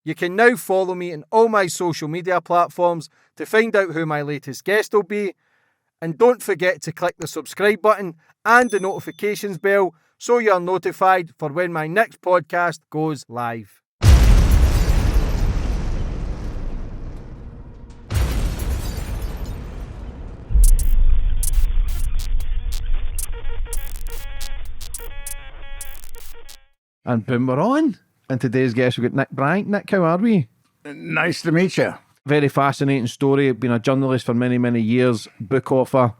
You can now follow me on all my social media platforms to find out who my latest guest will be. And don't forget to click the subscribe button and the notifications bell so you're notified for when my next podcast goes live. And boom, we're on. And today's guest, we've got Nick Bryant. Nick, how are we? Nice to meet you. Very fascinating story. Been a journalist for many, many years. Book author.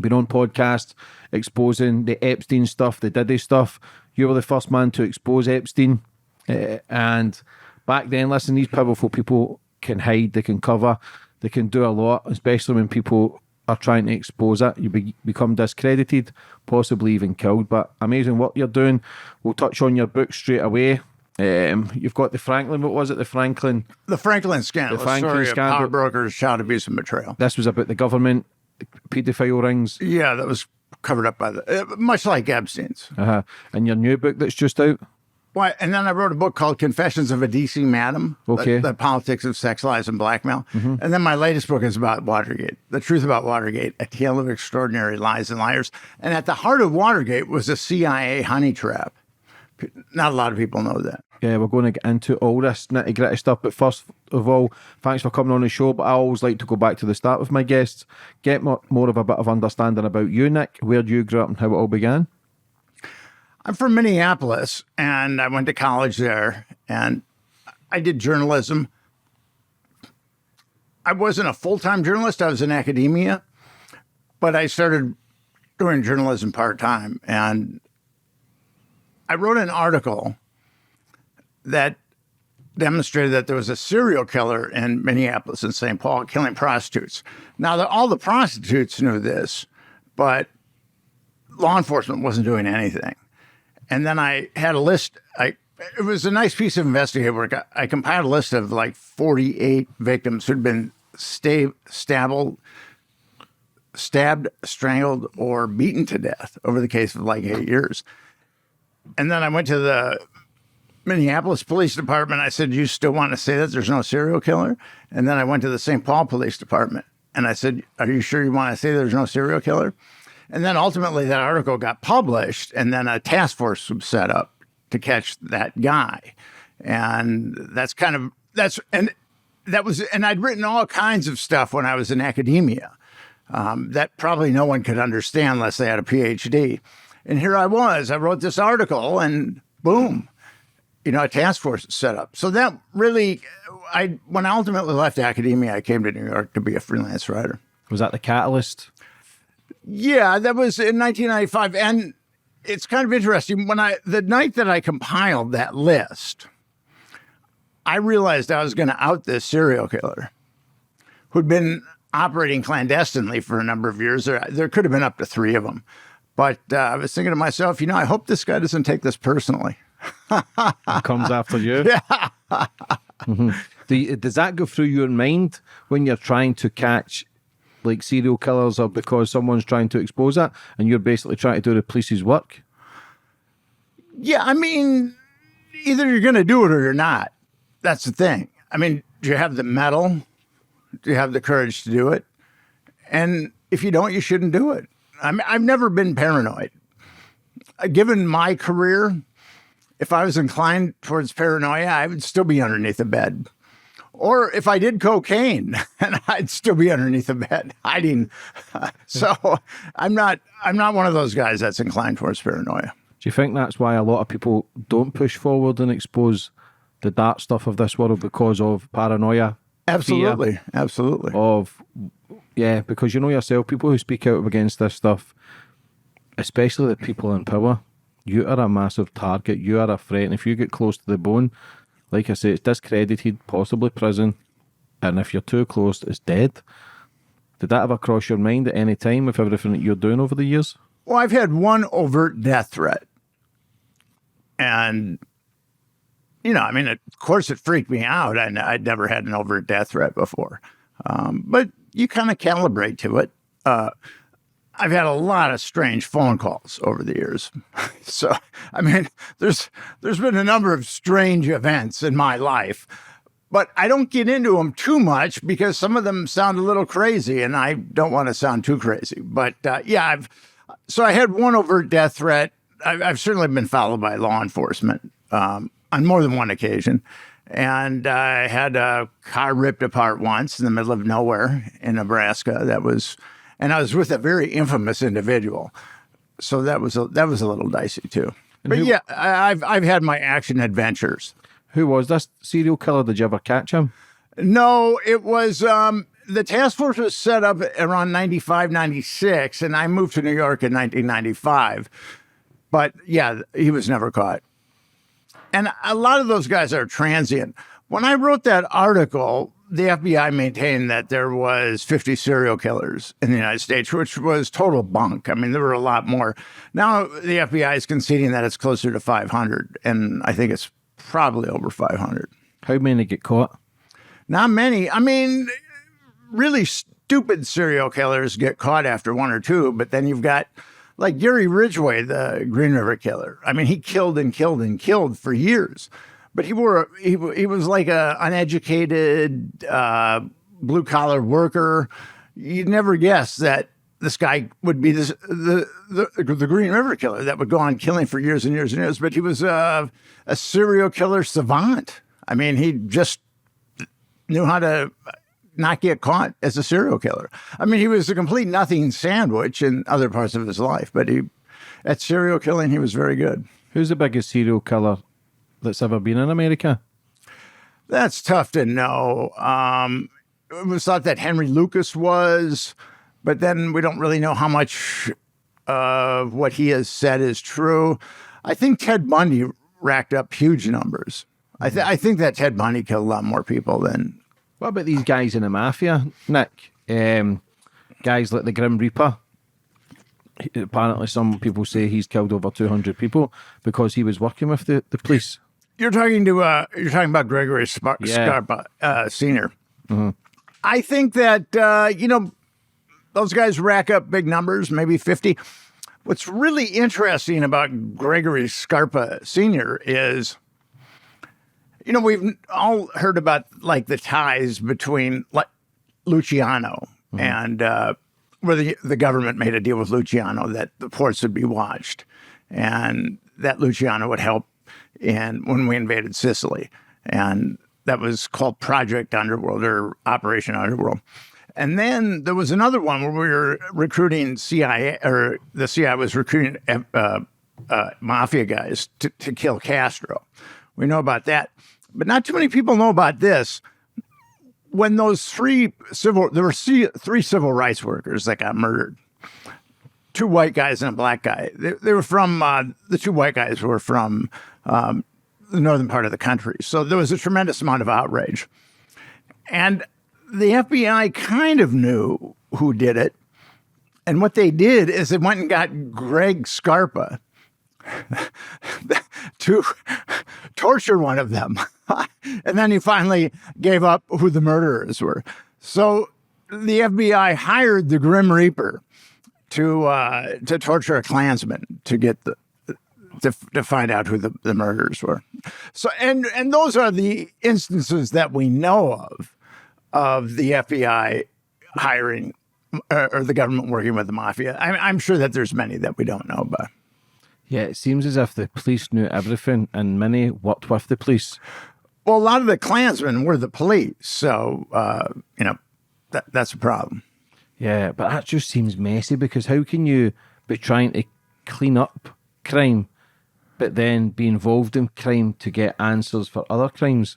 Been on podcasts exposing the Epstein stuff, the Diddy stuff. You were the first man to expose Epstein. And back then, listen, these powerful people can hide, they can cover, they can do a lot, especially when people are trying to expose it. You become discredited, possibly even killed. But amazing work you're doing. We'll touch on your book straight away. You've got the Franklin, what was it? The Franklin Scandal. The Franklin scandal. Power brokers, child abuse and betrayal. This was about the government, paedophile rings. Yeah, that was covered up by much like Epstein's. And your new book that's just out? Well, and then I wrote a book called Confessions of a DC Madam. Okay. The politics of sex, lies, and blackmail. Mm-hmm. And then my latest book is about Watergate. The Truth About Watergate, A Tale of Extraordinary Lies and Liars. And at the heart of Watergate was a CIA honey trap. Not a lot of people know that. Yeah, we're going to get into all this nitty-gritty stuff. But first of all, thanks for coming on the show. But I always like to go back to the start with my guests, get more of a bit of understanding about you, Nick, where you grew up and how it all began. I'm from Minneapolis, and I went to college there, and I did journalism. I wasn't a full-time journalist. I was in academia, but I started doing journalism part-time, and I wrote an article that demonstrated that there was a serial killer in Minneapolis and St. Paul killing prostitutes. Now, all the prostitutes knew this, but law enforcement wasn't doing anything. And then I had a list. It was a nice piece of investigative work. I compiled a list of like 48 victims who'd been stabbed, strangled, or beaten to death over the case of like 8 years. And then I went to the Minneapolis Police Department. I said, "You still want to say that there's no serial killer?" And then I went to the St. Paul Police Department, and I said, "Are you sure you want to say there's no serial killer?" And then ultimately that article got published, and then a task force was set up to catch that guy. And and I'd written all kinds of stuff when I was in academia that probably no one could understand unless they had a PhD. And here I was, I wrote this article, and boom, a task force is set up. So that really, when I ultimately left academia, I came to New York to be a freelance writer. Was that the catalyst? Yeah, that was in 1995. And it's kind of interesting. The night that I compiled that list, I realized I was going to out this serial killer who'd been operating clandestinely for a number of years. There could have been up to 3 of them. But I was thinking to myself, I hope this guy doesn't take this personally. He comes after you? Yeah. Mm-hmm. Does that go through your mind when you're trying to catch like serial killers, or because someone's trying to expose it and you're basically trying to do the police's work? Yeah, I mean, either you're going to do it or you're not. That's the thing. I mean, do you have the mettle? Do you have the courage to do it? And if you don't, you shouldn't do it. I mean, I've never been paranoid. Given my career, if I was inclined towards paranoia, I would still be underneath a bed. Or if I did cocaine, and I'd still be underneath a bed hiding. So I'm not one of those guys that's inclined towards paranoia. Do you think that's why a lot of people don't push forward and expose the dark stuff of this world, because of paranoia? Absolutely. Fear Absolutely. Yeah, because you know yourself, people who speak out against this stuff, especially the people in power, you are a massive target. You are a threat. And if you get close to the bone, like I say, it's discredited, possibly prison. And if you're too close, it's dead. Did that ever cross your mind at any time with everything that you're doing over the years? Well, I've had one overt death threat. And, I mean, of course it freaked me out. I'd never had an overt death threat before. But you kind of calibrate to it. I've had a lot of strange phone calls over the years. So, I mean, there's been a number of strange events in my life, but I don't get into them too much because some of them sound a little crazy, and I don't want to sound too crazy. But yeah, I had one overt death threat. I've certainly been followed by law enforcement on more than one occasion. And I had a car ripped apart once in the middle of nowhere in Nebraska. And I was with a very infamous individual, so that was a little dicey too. But yeah, I've had my action adventures. Who was this serial killer? Did you ever catch him? No, it was the task force was set up around 95, 96, and I moved to New York in 1995. But yeah, he was never caught. And a lot of those guys are transient. When I wrote that article, the FBI maintained that there was 50 serial killers in the United States, which was total bunk. I mean, there were a lot more. Now the FBI is conceding that it's closer to 500, and I think it's probably over 500. How many get caught? Not many. I mean, really stupid serial killers get caught after one or two, but then you've got like Gary Ridgway, the Green River Killer. I mean, he killed and killed and killed for years. But he was like a uneducated blue collar worker. You'd never guess that this guy would be the Green River Killer that would go on killing for years and years and years. But he was a serial killer savant. I mean, he just knew how to not get caught as a serial killer. I mean, he was a complete nothing sandwich in other parts of his life, but at serial killing, he was very good. Who's the biggest serial killer that's ever been in America? That's tough to know. It was thought that Henry Lucas was, but then we don't really know how much of what he has said is true. I think Ted Bundy racked up huge numbers. I think that Ted Bundy killed a lot more people than... What about these guys in the mafia, Nick? Guys like the Grim Reaper. Apparently, some people say he's killed over 200 people because he was working with the police. You're talking about Gregory Scarpa Sr. Mm-hmm. I think that those guys rack up big numbers, maybe 50. What's really interesting about Gregory Scarpa Sr. is, we've all heard about like the ties between Luciano and where the government made a deal with Luciano that the ports would be watched, and that Luciano would help when we invaded Sicily, and that was called Project Underworld or Operation Underworld. And then there was another one where we were recruiting CIA, or the CIA was recruiting mafia guys to kill Castro. We know about that, but not too many people know about this. When those three civil rights workers that got murdered, 2 white guys and a black guy. They were from the 2 white guys were from the northern part of the country, so there was a tremendous amount of outrage, and the FBI kind of knew who did it, and what they did is they went and got Greg Scarpa to torture one of them. And then he finally gave up who the murderers were. So the FBI hired the Grim Reaper to torture a Klansman to get to find out who the murderers were. So and those are the instances that we know of the FBI hiring or the government working with the mafia. I'm sure that there's many that we don't know about. Yeah, it seems as if the police knew everything and many worked with the police. Well, a lot of the Klansmen were the police, so, that's a problem. Yeah, but that just seems messy, because how can you be trying to clean up crime, but then be involved in crime to get answers for other crimes?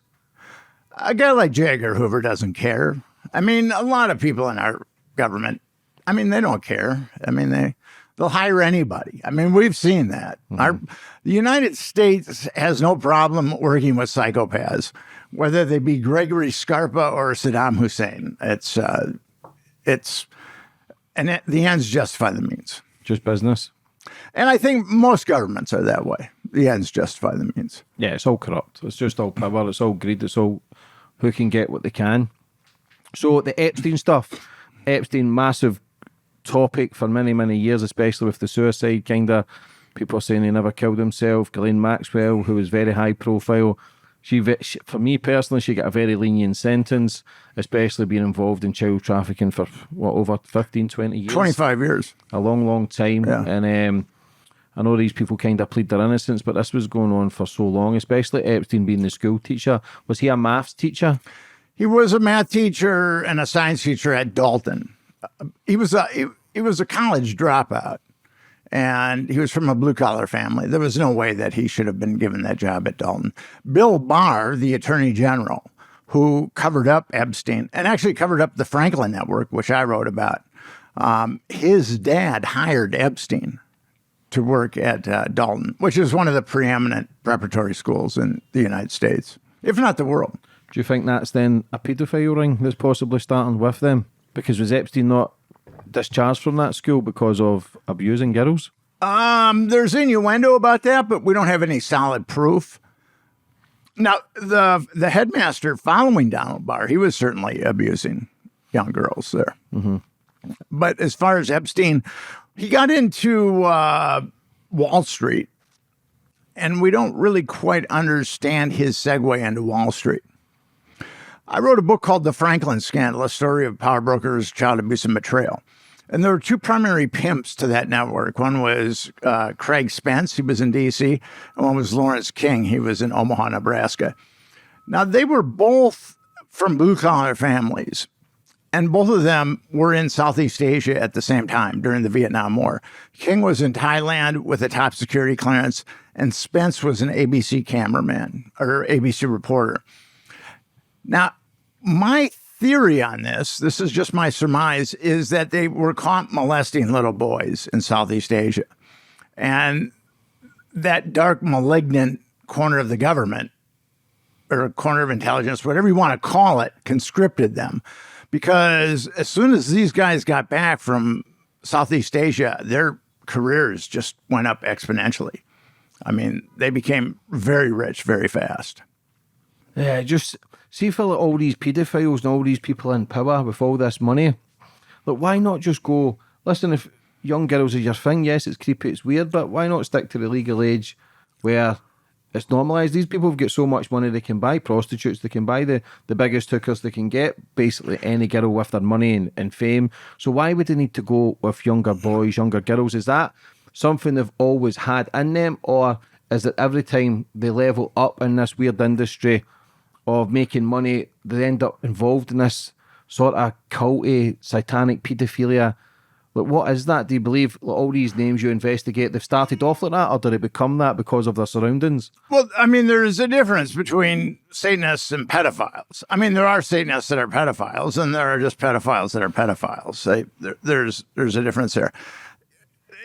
A guy like J. Edgar Hoover doesn't care. I mean, a lot of people in our government, they don't care. They'll hire anybody. We've seen that. Mm-hmm. The United States has no problem working with psychopaths, whether they be Gregory Scarpa or Saddam Hussein. The ends justify the means. Just business. And I think most governments are that way. The ends justify the means. Yeah, it's all corrupt. It's just all power. It's all greed. It's all who can get what they can. So the Epstein stuff. Epstein, massive topic for many, many years, especially with the suicide kind of. People are saying he never killed himself. Ghislaine Maxwell, who was very high profile, she, for me personally, she got a very lenient sentence, especially being involved in child trafficking for, what, over 15, 20 years? 25 years. A long, long time. Yeah. And I know these people kind of plead their innocence, but this was going on for so long, especially Epstein being the school teacher. Was he a maths teacher? He was a math teacher and a science teacher at Dalton. He was a college dropout, and he was from a blue-collar family. There was no way that he should have been given that job at Dalton. Bill Barr, the attorney general, who covered up Epstein and actually covered up the Franklin Network, which I wrote about, his dad hired Epstein to work at Dalton, which is one of the preeminent preparatory schools in the United States, if not the world. Do you think that's then a paedophile ring that's possibly starting with them? Because was Epstein not discharged from that school because of abusing girls? There's innuendo about that, but we don't have any solid proof. Now, the headmaster following Donald Barr, he was certainly abusing young girls there. Mm-hmm. But as far as Epstein, he got into Wall Street, and we don't really quite understand his segue into Wall Street. I wrote a book called The Franklin Scandal, a story of power brokers, child abuse, and betrayal. And there were two primary pimps to that network. One was Craig Spence, he was in D.C., and one was Lawrence King, he was in Omaha, Nebraska. Now, they were both from blue-collar families, and both of them were in Southeast Asia at the same time during the Vietnam War. King was in Thailand with a top security clearance, and Spence was an ABC cameraman or ABC reporter. Now, my theory on this is just my surmise, is that they were caught molesting little boys in Southeast Asia. And that dark, malignant corner of the government, or a corner of intelligence, whatever you want to call it, conscripted them. Because as soon as these guys got back from Southeast Asia, their careers just went up exponentially. I mean, they became very rich very fast. Yeah, just see for all these paedophiles and all these people in power with all this money. Look, why not just go, listen, if young girls is your thing, yes, it's creepy, it's weird, but why not stick to the legal age where it's normalised? These people have got so much money, they can buy prostitutes, they can buy the biggest hookers, they can get basically any girl with their money and fame. So why would they need to go with younger boys, younger girls? Is that something they've always had in them, or is it every time they level up in this weird industry of making money, they end up involved in this sort of culty, satanic paedophilia? Like, what is that? Do you believe all these names you investigate, they've started off like that, or did it become that because of their surroundings? Well, I mean, there is a difference between Satanists and pedophiles. I mean, there are Satanists that are pedophiles, and there are just pedophiles that are pedophiles. There's a difference there.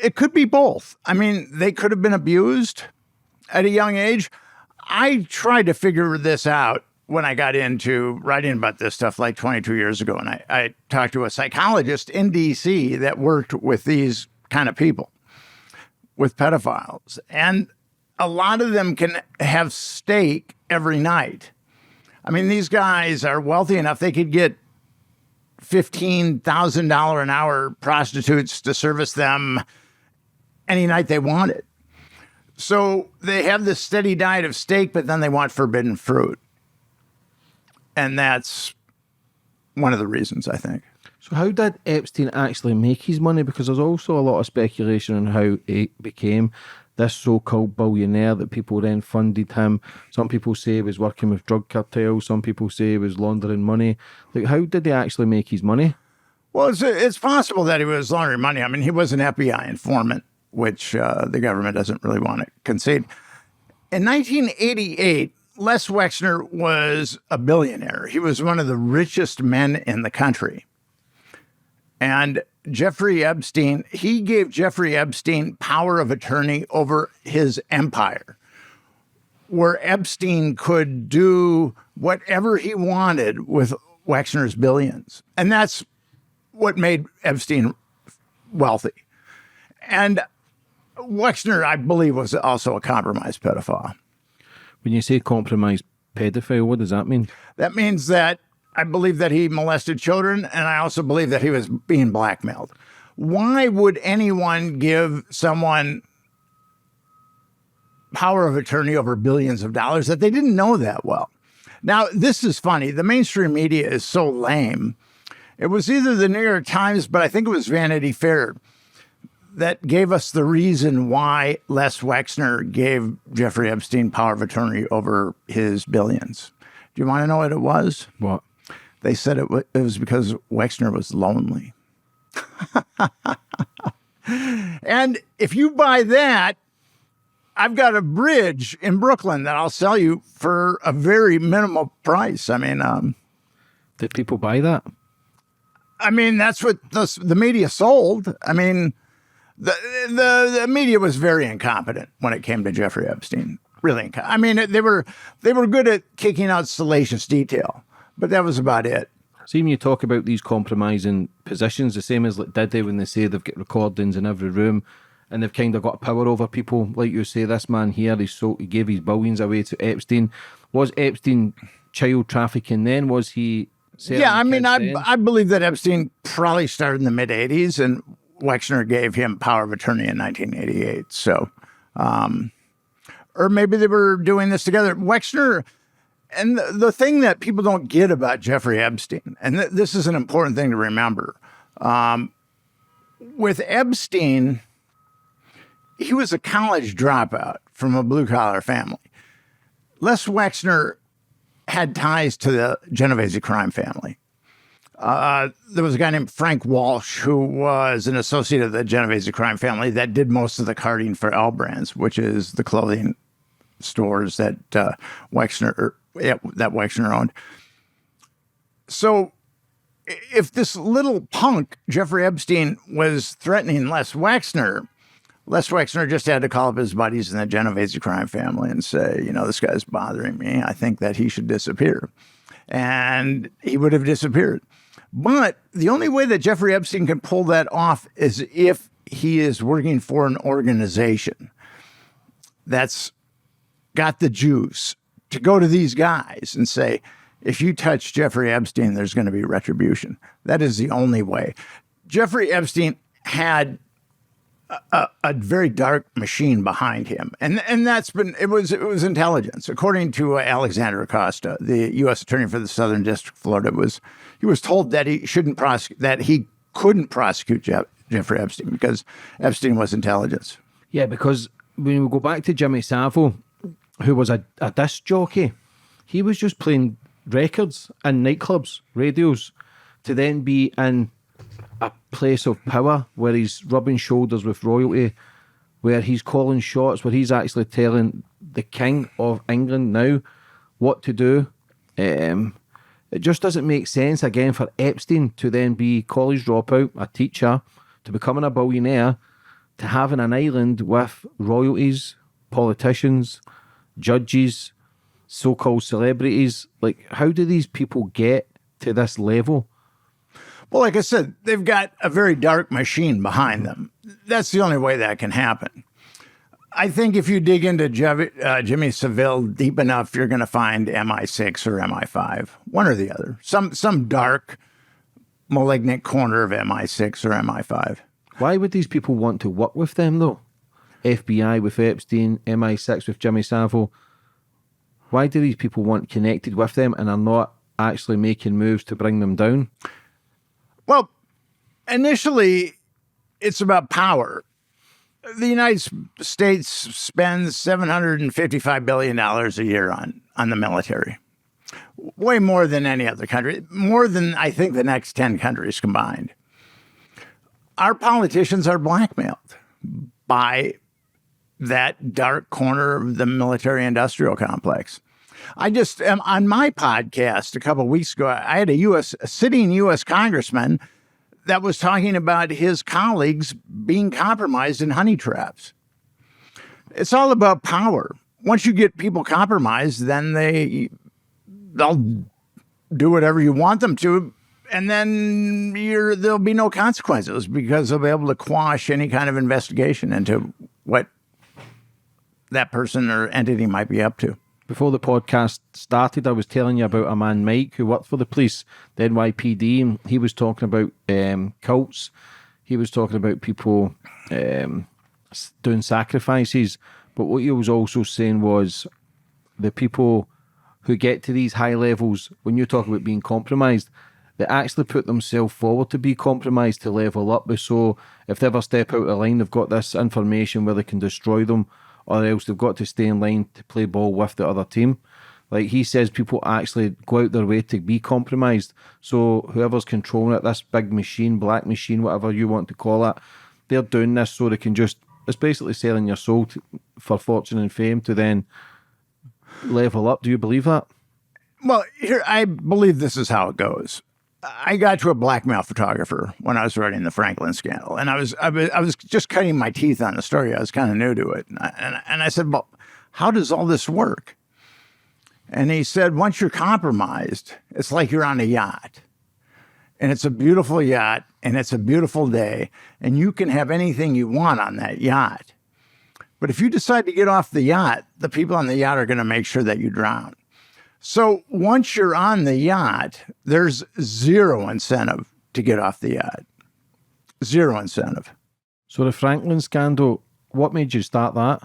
It could be both. I mean, they could have been abused at a young age. I tried to figure this out when I got into writing about this stuff like 22 years ago. And I talked to a psychologist in D.C. that worked with these kind of people, with pedophiles. And a lot of them can have steak every night. I mean, these guys are wealthy enough, they could get $15,000 an hour prostitutes to service them any night they wanted. So they have this steady diet of steak, but then they want forbidden fruit. And that's one of the reasons, I think. So how did Epstein actually make his money? Because there's also a lot of speculation on how he became this so-called billionaire, that people then funded him. Some people say he was working with drug cartels. Some people say he was laundering money. Like, how did he actually make his money? Well, it's possible that he was laundering money. I mean, he was an FBI informant, which the government doesn't really want to concede. In 1988, Les Wexner was a billionaire. He was one of the richest men in the country. And Jeffrey Epstein, he gave Jeffrey Epstein power of attorney over his empire, where Epstein could do whatever he wanted with Wexner's billions. And that's what made Epstein wealthy. And Wexner, I believe, was also a compromised pedophile. When you say compromised pedophile, what does that mean? That means that I believe that he molested children, and I also believe that he was being blackmailed. Why would anyone give someone power of attorney over billions of dollars that they didn't know that well? Now, this is funny. The mainstream media is so lame. It was either the New York Times, but I think it was Vanity Fair, that gave us the reason why Les Wexner gave Jeffrey Epstein power of attorney over his billions. Do you want to know what it was? What? They said it was because Wexner was lonely. And if you buy that, I've got a bridge in Brooklyn that I'll sell you for a very minimal price. I mean, did people buy that? I mean, that's what the media sold. I mean, the media was very incompetent when it came to Jeffrey Epstein. Really incompetent. I mean, they were good at kicking out salacious detail, but that was about it. See, when you talk about these compromising positions, the same as like Diddy when they say they've got recordings in every room and they've kind of got power over people. Like you say, this man here, he gave his billions away to Epstein. Was Epstein child trafficking then? Was he... Yeah, I mean, I believe that Epstein probably started in the mid-'80s and Wexner gave him power of attorney in 1988. So, or maybe they were doing this together. Wexner... And the thing that people don't get about Jeffrey Epstein, and this is an important thing to remember, with Epstein, he was a college dropout from a blue-collar family. Les Wexner had ties to the Genovese crime family. There was a guy named Frank Walsh who was an associate of the Genovese crime family that did most of the carting for L Brands, which is the clothing stores that Wexner owned. So if this little punk, Jeffrey Epstein, was threatening Les Wexner just had to call up his buddies in the Genovese crime family and say, you know, this guy's bothering me. I think that he should disappear. And he would have disappeared. But the only way that Jeffrey Epstein can pull that off is if he is working for an organization that's got the juice to go to these guys and say, if you touch Jeffrey Epstein, there's going to be retribution. That is the only way. Jeffrey Epstein had a very dark machine behind him. And it was intelligence. According to Alexander Acosta, the U.S. Attorney for the Southern District of Florida, he was told that he couldn't prosecute Jeffrey Epstein because Epstein was intelligence. Yeah, because when we go back to Jimmy Savile, who was a disc jockey, he was just playing records in nightclubs, radios, to then be in a place of power where he's rubbing shoulders with royalty, where he's calling shots, where he's actually telling the King of England now what to do. It just doesn't make sense, again, for Epstein to then be college dropout, a teacher, to becoming a billionaire, to having an island with royalties, politicians, judges, so-called celebrities. Like, how do these people get to this level? Well, like I said, they've got a very dark machine behind them. That's the only way that can happen. I think if you dig into Jimmy Savile deep enough, you're going to find MI6 or MI5, one or the other. Some dark, malignant corner of MI6 or MI5. Why would these people want to work with them, though? FBI with Epstein, MI6 with Jimmy Savile. Why do these people want connected with them and are not actually making moves to bring them down? Well, initially, it's about power. The United States spends $755 billion a year on the military. Way more than any other country. More than, I think, the next 10 countries combined. Our politicians are blackmailed by that dark corner of the military-industrial complex. I just, on my podcast a couple of weeks ago, I had a sitting U.S. congressman that was talking about his colleagues being compromised in honey traps. It's all about power. Once you get people compromised, then they'll do whatever you want them to, and then there'll be no consequences because they'll be able to quash any kind of investigation into what that person or entity might be up to. Before the podcast started, I was telling you about a man, Mike, who worked for the police, the NYPD, and he was talking about cults. he was talking about people doing sacrifices. But what he was also saying was the people who get to these high levels, when you talk about being compromised, they actually put themselves forward to be compromised to level up. So if they ever step out of line, they've got this information where they can destroy them, or else they've got to stay in line to play ball with the other team. Like he says, people actually go out their way to be compromised. So whoever's controlling it, this big machine, black machine, whatever you want to call it, they're doing this so they can just, it's basically selling your soul for fortune and fame to then level up. Do you believe that? Well, here, I believe this is how it goes. I got to a blackmail photographer when I was writing the Franklin scandal, and I was just cutting my teeth on the story. I was kind of new to it, and I said, "Well, how does all this work?" And he said, "Once you're compromised, it's like you're on a yacht, and it's a beautiful yacht, and it's a beautiful day, and you can have anything you want on that yacht. But if you decide to get off the yacht, the people on the yacht are going to make sure that you drown." So once you're on the yacht, there's zero incentive to get off the yacht. Zero incentive. So the Franklin scandal, what made you start that?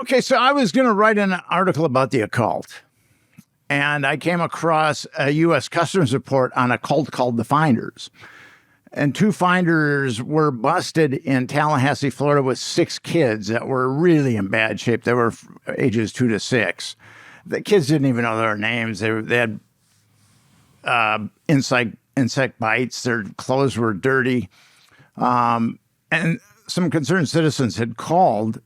Okay, so I was going to write an article about the occult. And I came across a U.S. Customs report on a cult called the Finders. And 2 finders were busted in Tallahassee, Florida with 6 kids that were really in bad shape. They were ages 2 to 6. The kids didn't even know their names. They had insect bites. Their clothes were dirty. And some concerned citizens had called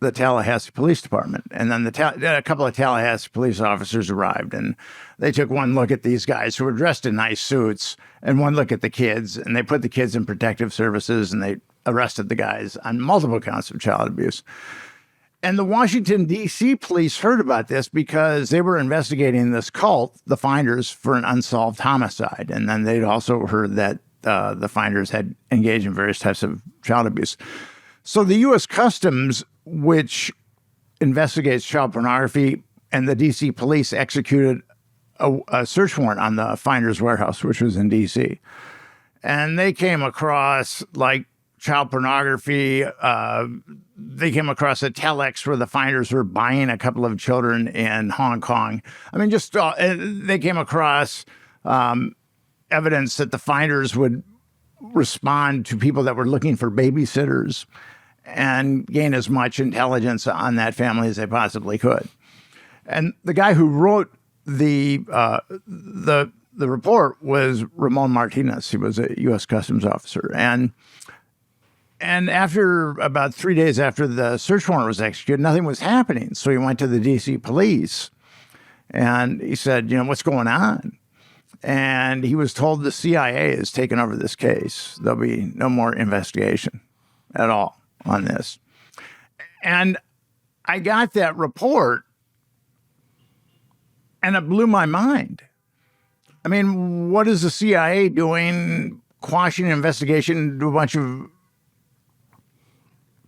the Tallahassee Police Department. And then a couple of Tallahassee police officers arrived, and they took one look at these guys who were dressed in nice suits and one look at the kids, and they put the kids in protective services, and they arrested the guys on multiple counts of child abuse. And the Washington, D.C. police heard about this because they were investigating this cult, the Finders, for an unsolved homicide. And then they'd also heard that the Finders had engaged in various types of child abuse. So the U.S. Customs, which investigates child pornography, and the D.C. police executed a search warrant on the Finders warehouse, which was in D.C. And they came across, like, child pornography. They came across a telex where the Finders were buying a couple of children in Hong Kong. I mean, just they came across evidence that the Finders would respond to people that were looking for babysitters and gain as much intelligence on that family as they possibly could. And the guy who wrote the report was Ramon Martinez. He was a U.S. Customs officer. And after about 3 days after the search warrant was executed, nothing was happening. So he went to the D.C. police and he said, what's going on? And he was told the CIA has taken over this case. There'll be no more investigation at all on this. And I got that report and it blew my mind. I mean, what is the CIA doing quashing an investigation into a bunch of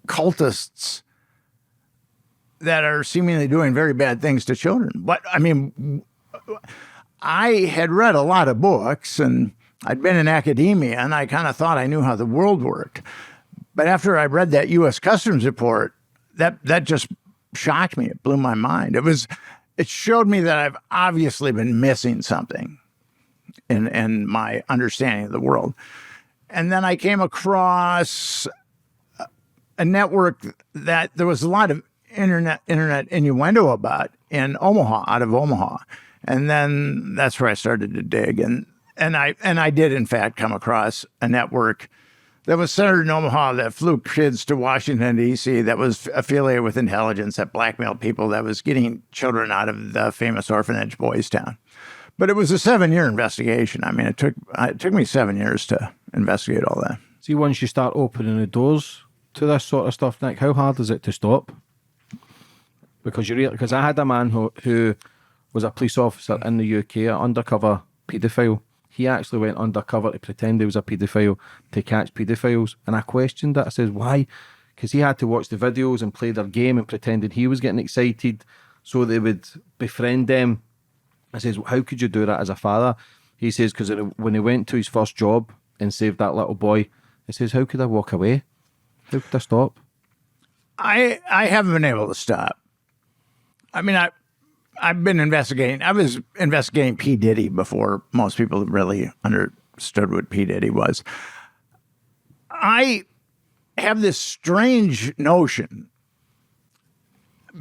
cultists that are seemingly doing very bad things to children? But I mean, I had read a lot of books and I'd been in academia and I kind of thought I knew how the world worked. But after I read that U.S. Customs report, that just shocked me. It blew my mind. It showed me that I've obviously been missing something in my understanding of the world. And then I came across a network that there was a lot of internet innuendo about in Omaha, out of Omaha. And then that's where I started to dig. And I did, in fact, come across a network that was centered in Omaha that flew kids to Washington, D.C., that was affiliated with intelligence, that blackmailed people, that was getting children out of the famous orphanage Boys Town. But it was a 7-year investigation. I mean, it took me 7 years to investigate all that. See, once you start opening the doors to this sort of stuff, Nick, how hard is it to stop? Because I had a man who was a police officer in the UK, an undercover paedophile. He actually went undercover to pretend he was a paedophile to catch paedophiles. And I questioned it. I said, why? Because he had to watch the videos and play their game and pretended he was getting excited so they would befriend them. I says, how could you do that as a father? He says, because when he went to his first job and saved that little boy, It says, how could I walk away? How could I stop? I haven't been able to stop. I mean, I've been investigating. I was investigating P. Diddy before most people really understood what P. Diddy was. I have this strange notion,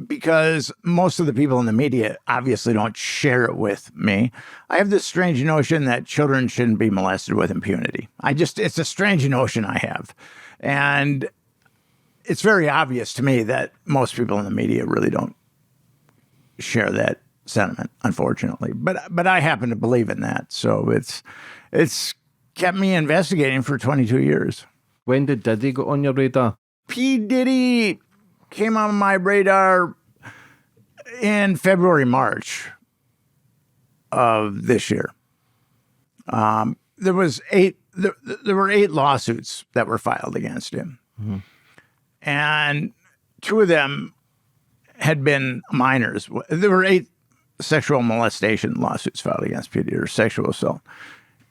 because most of the people in the media obviously don't share it with me. I have this strange notion that children shouldn't be molested with impunity. It's a strange notion I have. And it's very obvious to me that most people in the media really don't share that sentiment, unfortunately. But I happen to believe in that. So it's kept me investigating for 22 years. When did Diddy go on your radar? P. Diddy came on my radar in February, March of this year. There were 8 lawsuits that were filed against him. Mm-hmm. And 2 of them had been minors. There were 8 sexual molestation lawsuits filed against P. Diddy, or sexual assault.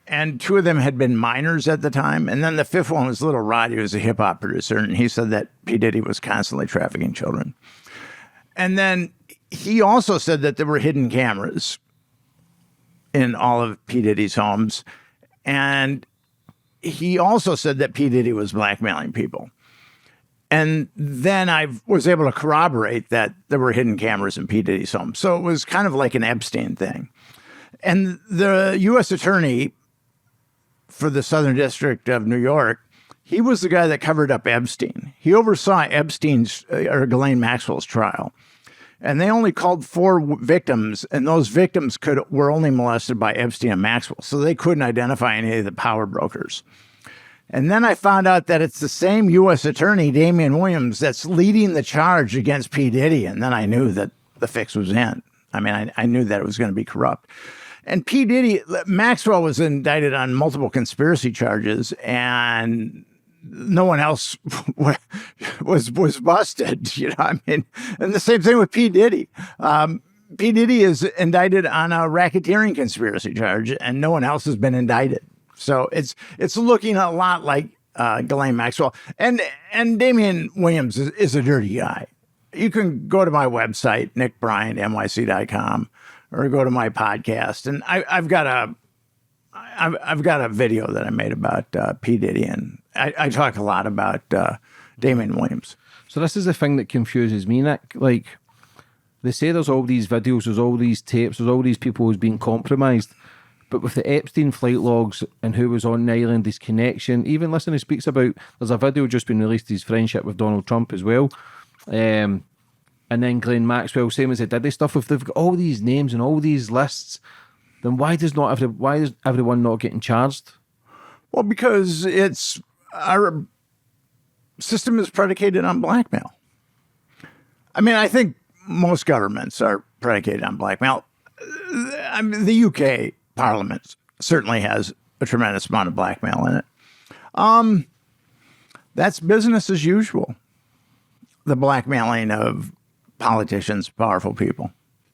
And 2 of them had been minors at the time. And then the 5th one was Little Roddy, who was a hip hop producer. And he said that P. Diddy was constantly trafficking children. And then he also said that there were hidden cameras in all of P. Diddy's homes. And he also said that P. Diddy was blackmailing people. And then I was able to corroborate that there were hidden cameras in P. Diddy's home. So it was kind of like an Epstein thing. And the U.S. attorney for the Southern District of New York, he was the guy that covered up Epstein. He oversaw Epstein's or Ghislaine Maxwell's trial. And they only called 4 victims, and those victims were only molested by Epstein and Maxwell. So they couldn't identify any of the power brokers. And then I found out that it's the same U.S. attorney, Damian Williams, that's leading the charge against P. Diddy. And then I knew that the fix was in. I mean, I knew that it was going to be corrupt. And P. Diddy, Maxwell was indicted on multiple conspiracy charges, and no one else was busted. You know, I mean, and the same thing with P. Diddy. P. Diddy is indicted on a racketeering conspiracy charge, and no one else has been indicted. So it's looking a lot like Ghislaine Maxwell. And Damian Williams is a dirty guy. You can go to my website, nickbryantnyc.com, or go to my podcast, and I've got a video that I made about P. Diddy, and I talk a lot about Damian Williams. So this is the thing that confuses me, Nick. Like, they say there's all these videos, there's all these tapes, there's all these people who's been compromised, but with the Epstein flight logs and who was on the island, his connection, even listen, he speaks about, there's a video just been released, his friendship with Donald Trump as well. And then Ghislaine Maxwell, same as they did this stuff. If they've got all these names and all these lists, then why is everyone not getting charged? Well, because our system is predicated on blackmail. I mean, I think most governments are predicated on blackmail. I mean, the UK Parliament certainly has a tremendous amount of blackmail in it. That's business as usual. The blackmailing of politicians, powerful people.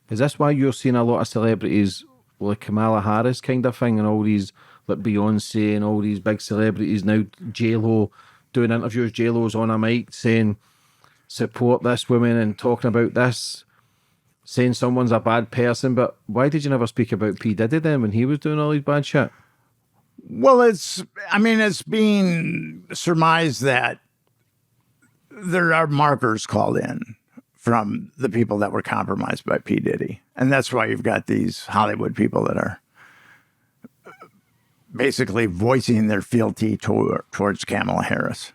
Is this why you're seeing a lot of celebrities like Kamala Harris kind of thing, and all these like Beyonce and all these big celebrities now, J-Lo doing interviews, J-Lo's on a mic saying support this woman and talking about this, saying someone's a bad person, but why did you never speak about P. Diddy then when he was doing all these bad shit? Well, it's being surmised that there are markers called in from the people that were compromised by P. Diddy. And that's why you've got these Hollywood people that are basically voicing their fealty towards Kamala Harris.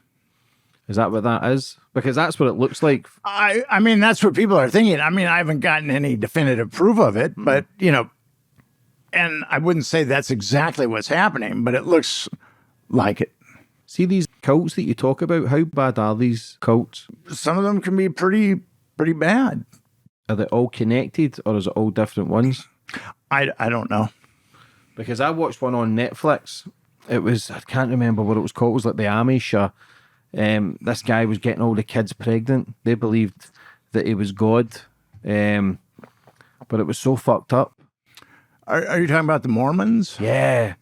Is that what that is? Because that's what it looks like. I mean, that's what people are thinking. I mean, I haven't gotten any definitive proof of it, but, you know, and I wouldn't say that's exactly what's happening, but it looks like it. See these cults that you talk about, how bad are these cults? Some of them can be pretty bad. Are they all connected, or is it all different ones? I don't know. Because I watched one on Netflix. It was, I can't remember what it was called. It was like the Amish. This guy was getting all the kids pregnant. They believed that he was God. But it was so fucked up. Are you talking about the Mormons? Yeah.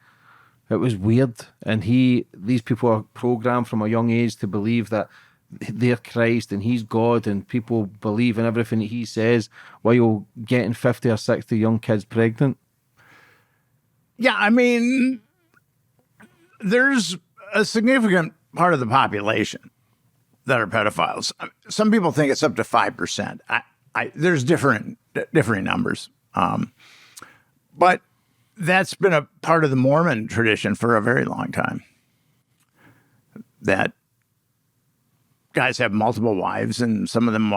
It was weird. And these people are programmed from a young age to believe that they're Christ and he's God, and people believe in everything that he says while getting 50 or 60 young kids pregnant. Yeah, I mean, there's a significant part of the population that are pedophiles. Some people think it's up to 5%. There's different numbers. But that's been a part of the Mormon tradition for a very long time. That guys have multiple wives, and some of them,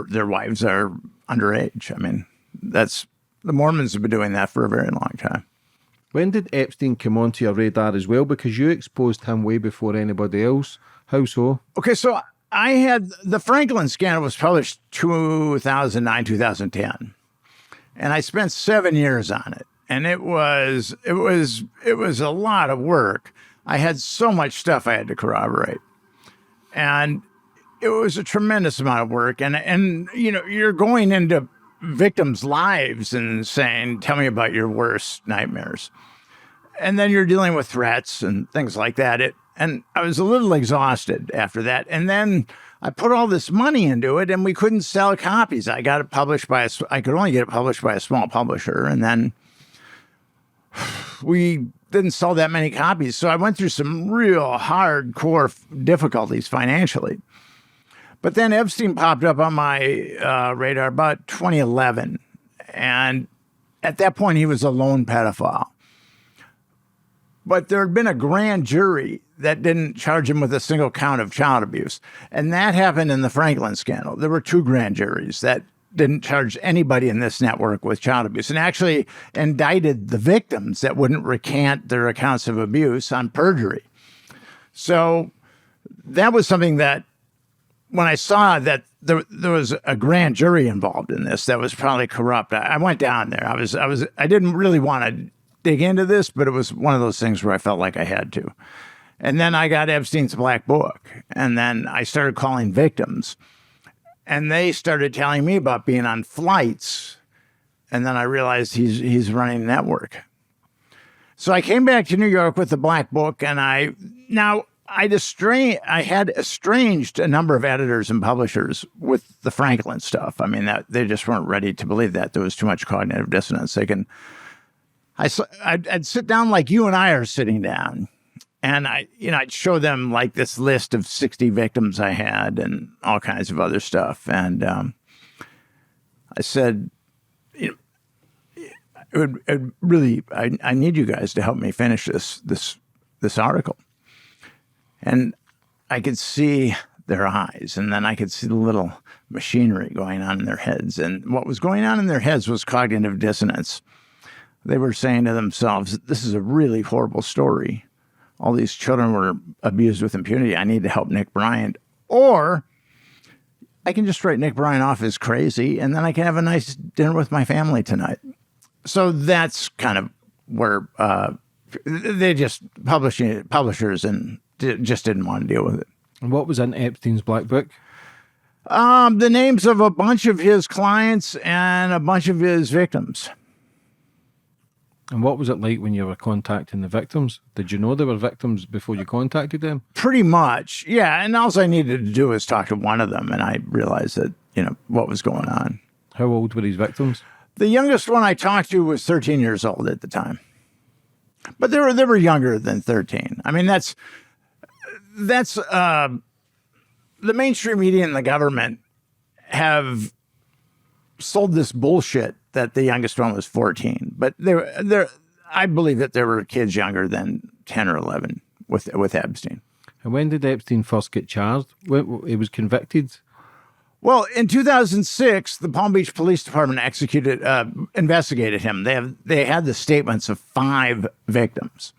their wives are underage. I mean, the Mormons have been doing that for a very long time. When did Epstein come onto your radar as well? Because you exposed him way before anybody else. How so? Okay, so I had the Franklin scandal was published 2009, 2010. And I spent 7 years on it. And it was a lot of work. I had so much stuff I had to corroborate. And it was a tremendous amount of work. And you know, you're going into victims' lives and saying, tell me about your worst nightmares. And then you're dealing with threats and things like that. And I was a little exhausted after that. And then I put all this money into it, and we couldn't sell copies. I got it published I could only get it published by a small publisher. And then we didn't sell that many copies. So I went through some real hardcore difficulties financially. But then Epstein popped up on my radar about 2011. And at that point, he was a lone pedophile. But there had been a grand jury that didn't charge him with a single count of child abuse. And that happened in the Franklin scandal. There were 2 grand juries that didn't charge anybody in this network with child abuse, and actually indicted the victims that wouldn't recant their accounts of abuse on perjury. So that was something that when I saw that there was a grand jury involved in this that was probably corrupt, I went down there. I didn't really want to dig into this, but it was one of those things where I felt like I had to. And then I got Epstein's black book, and then I started calling victims, and they started telling me about being on flights. And then I realized he's running a network. So I came back to New York with the black book, and I had estranged a number of editors and publishers with the Franklin stuff. I mean, that they just weren't ready to believe that. There was too much cognitive dissonance. I'd sit down like you and I are sitting down, and I'd show them like this list of 60 victims I had and all kinds of other stuff. And I said, I need you guys to help me finish this article. And I could see their eyes, and then I could see the little machinery going on in their heads. And what was going on in their heads was cognitive dissonance. They were saying to themselves, this is a really horrible story. All these children were abused with impunity. I need to help Nick Bryant. Or I can just write Nick Bryant off as crazy, and then I can have a nice dinner with my family tonight. So that's kind of where they just publishers and just didn't want to deal with it. And what was in Epstein's black book? The names of a bunch of his clients and a bunch of his victims. And what was it like when you were contacting the victims? Did you know they were victims before you contacted them? Pretty much, yeah. And all I needed to do was talk to one of them, and I realized that, what was going on. How old were these victims? The youngest one I talked to was 13 years old at the time. But they were younger than 13. I mean, that's the mainstream media and the government have sold this bullshit that the youngest one was 14. But I believe that there were kids younger than 10 or 11 with Epstein. And when did Epstein first get charged? He was convicted? Well, in 2006, the Palm Beach Police Department investigated him. They had the statements of 5 victims.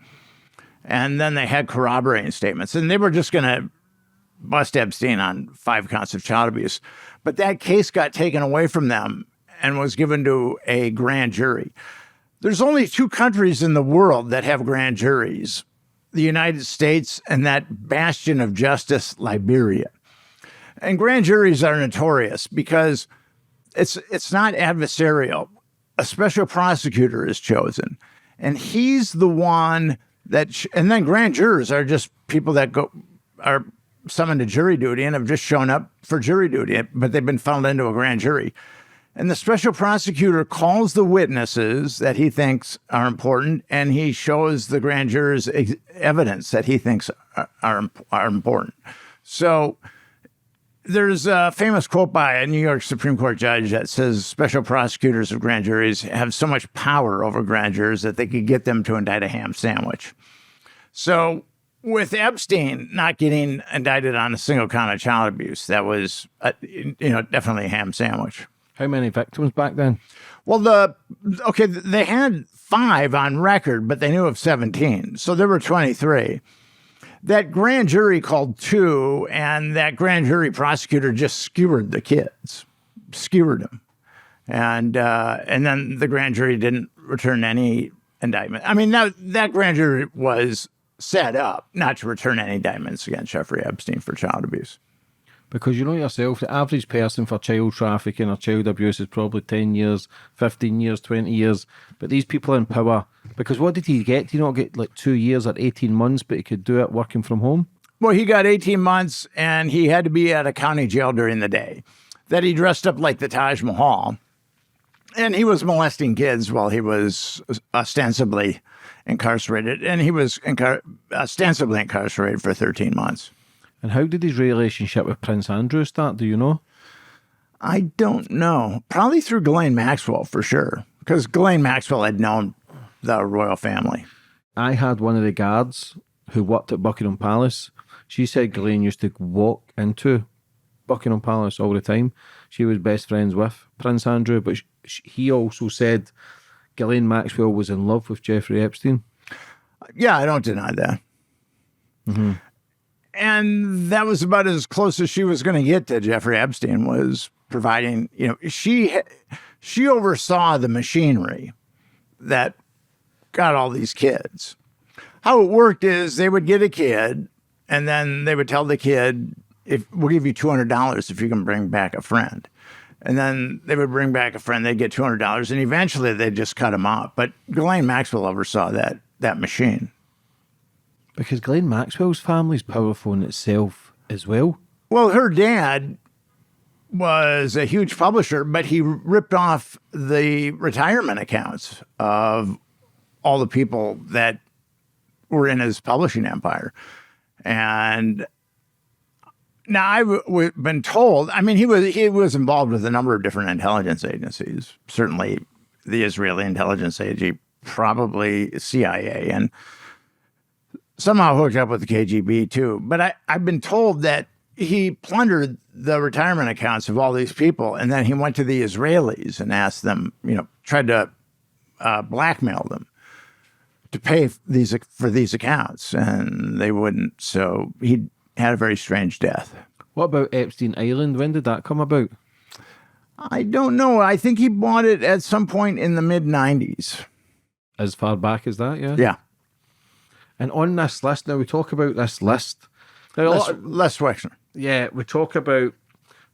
And then they had corroborating statements. And they were just going to bust Epstein on 5 counts of child abuse. But that case got taken away from them and was given to a grand jury. There's only 2 countries in the world that have grand juries, the United States and that bastion of justice, Liberia. And grand juries are notorious because it's not adversarial. A special prosecutor is chosen, and he's the one And then grand jurors are just people that are summoned to jury duty and have just shown up for jury duty, but they've been funneled into a grand jury. And the special prosecutor calls the witnesses that he thinks are important, and he shows the grand jurors evidence that he thinks are important. So there's a famous quote by a New York Supreme Court judge that says special prosecutors of grand juries have so much power over grand jurors that they could get them to indict a ham sandwich. So with Epstein not getting indicted on a single count of child abuse, that was, definitely a ham sandwich. How many victims back then? Well, they had 5 on record, but they knew of 17. So there were 23. That grand jury called 2, and that grand jury prosecutor just skewered the kids, skewered them. And then the grand jury didn't return any indictment. I mean, that grand jury was set up not to return any indictments against Jeffrey Epstein for child abuse. Because you know yourself, the average person for child trafficking or child abuse is probably 10 years, 15 years, 20 years. But these people in power, because what did he get? Did he not get like 2 years or 18 months, but he could do it working from home? Well, he got 18 months and he had to be at a county jail during the day. That he dressed up like the Taj Mahal. And he was molesting kids while he was ostensibly incarcerated. And he was ostensibly incarcerated for 13 months. And how did his relationship with Prince Andrew start? Do you know? I don't know. Probably through Ghislaine Maxwell, for sure. Because Ghislaine Maxwell had known the royal family. I had one of the guards who worked at Buckingham Palace. She said Ghislaine used to walk into Buckingham Palace all the time. She was best friends with Prince Andrew, but he also said Ghislaine Maxwell was in love with Jeffrey Epstein. Yeah, I don't deny that. Mm-hmm. And that was about as close as she was going to get to Jeffrey Epstein, was providing, she oversaw the machinery that got all these kids. How it worked is they would get a kid and then they would tell the kid, we'll give you $200 if you can bring back a friend. And then they would bring back a friend, they'd get $200, and eventually they'd just cut him off. But Ghislaine Maxwell oversaw that machine. Because Ghislaine Maxwell's family's powerful in itself as well. Well, her dad was a huge publisher, but he ripped off the retirement accounts of all the people that were in his publishing empire. And now I've been told, I mean, he was involved with a number of different intelligence agencies, certainly the Israeli intelligence agency, probably CIA, and somehow hooked up with the KGB too. But I've been told that he plundered the retirement accounts of all these people, and then he went to the Israelis and asked them, tried to blackmail them to pay for these accounts, and they wouldn't. So he had a very strange death. What about Epstein Island? When did that come about? I don't know. I think he bought it at some point in the mid-90s. As far back as that, yeah? Yeah. And on this list, now we talk about this list. Les Wexner. Yeah, we talk about,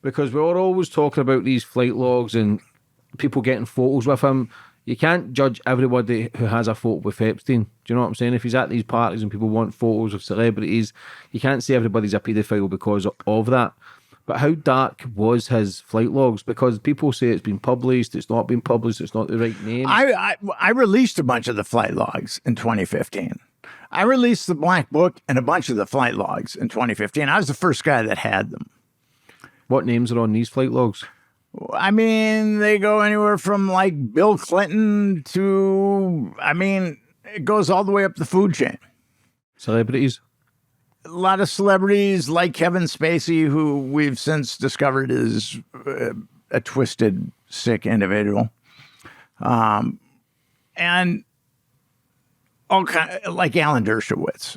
because we're always talking about these flight logs and people getting photos with him. You can't judge everybody who has a photo with Epstein. Do you know what I'm saying? If he's at these parties and people want photos of celebrities, you can't say everybody's a paedophile because of that. But how dark was his flight logs? Because people say it's been published, it's not been published, it's not the right name. I released a bunch of the flight logs in 2015. I released the Black Book and a bunch of the flight logs in 2015. I was the first guy that had them. What names are on these flight logs? I mean, they go anywhere from like Bill Clinton to, it goes all the way up the food chain. Celebrities? A lot of celebrities like Kevin Spacey, who we've since discovered is a twisted, sick individual. And all kind, like Alan Dershowitz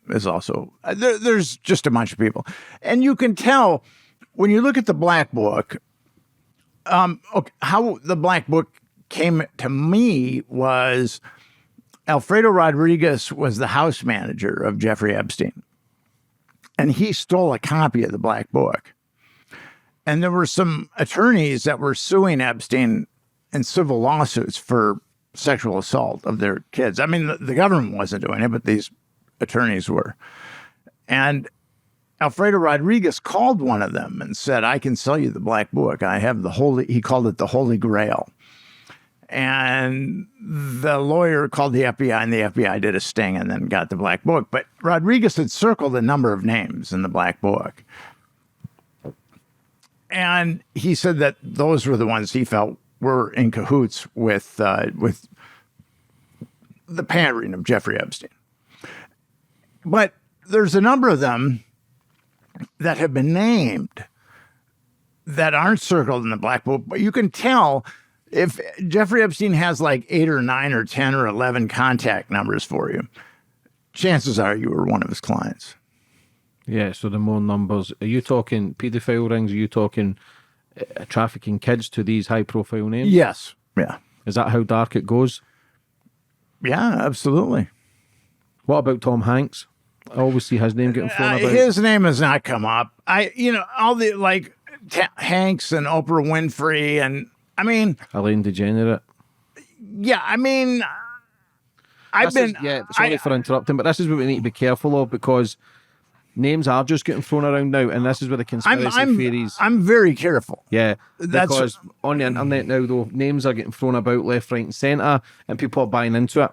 is also, there's just a bunch of people. And you can tell when you look at the Black Book, how the Black Book came to me was Alfredo Rodriguez was the house manager of Jeffrey Epstein. And he stole a copy of the Black Book. And there were some attorneys that were suing Epstein in civil lawsuits for sexual assault of their kids. I mean, the government wasn't doing it, but these attorneys were. And Alfredo Rodriguez called one of them and said, I can sell you the black book. I have he called it the Holy Grail. And the lawyer called the FBI, and the FBI did a sting and then got the black book. But Rodriguez had circled a number of names in the black book. And he said that those were the ones he felt were in cahoots with the pandering of Jeffrey Epstein. But there's a number of them that have been named that aren't circled in the black book, but you can tell if Jeffrey Epstein has like 8 or 9 or 10 or 11 contact numbers for you, chances are you were one of his clients. Yeah, so the more numbers. Are you talking paedophile rings? Are you talking trafficking kids to these high-profile names? Yes. Yeah. Is that how dark it goes? Yeah, absolutely. What about Tom Hanks? I always see his name getting thrown about. His name has not come up. All the Hanks and Oprah Winfrey and Elaine DeGeneres. Yeah, sorry for interrupting, but this is what we need to be careful of, because names are just getting thrown around now, and this is where the conspiracy theories. I'm very careful. Yeah, because on the internet now, though, names are getting thrown about left, right, and centre, and people are buying into it.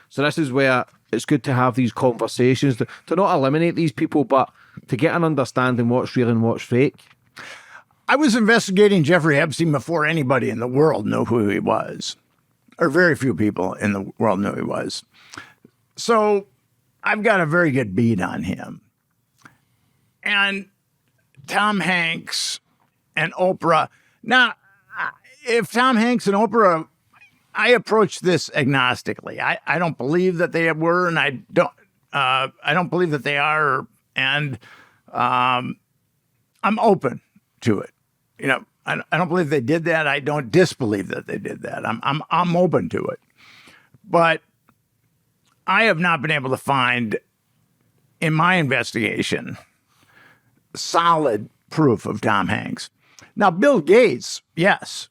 So this is where it's good to have these conversations to not eliminate these people, but to get an understanding what's real and what's fake. I was investigating Jeffrey Epstein before anybody in the world knew who he was, or very few people in the world knew who he was. So I've got a very good beat on him. And Tom Hanks and Oprah. Now, if Tom Hanks and Oprah, I approach this agnostically. I don't believe that they were, and I don't believe that they are, and I'm open to it. I don't believe they did that. I don't disbelieve that they did that. I'm open to it. But I have not been able to find in my investigation solid proof of Tom Hanks. Now, Bill Gates, yes.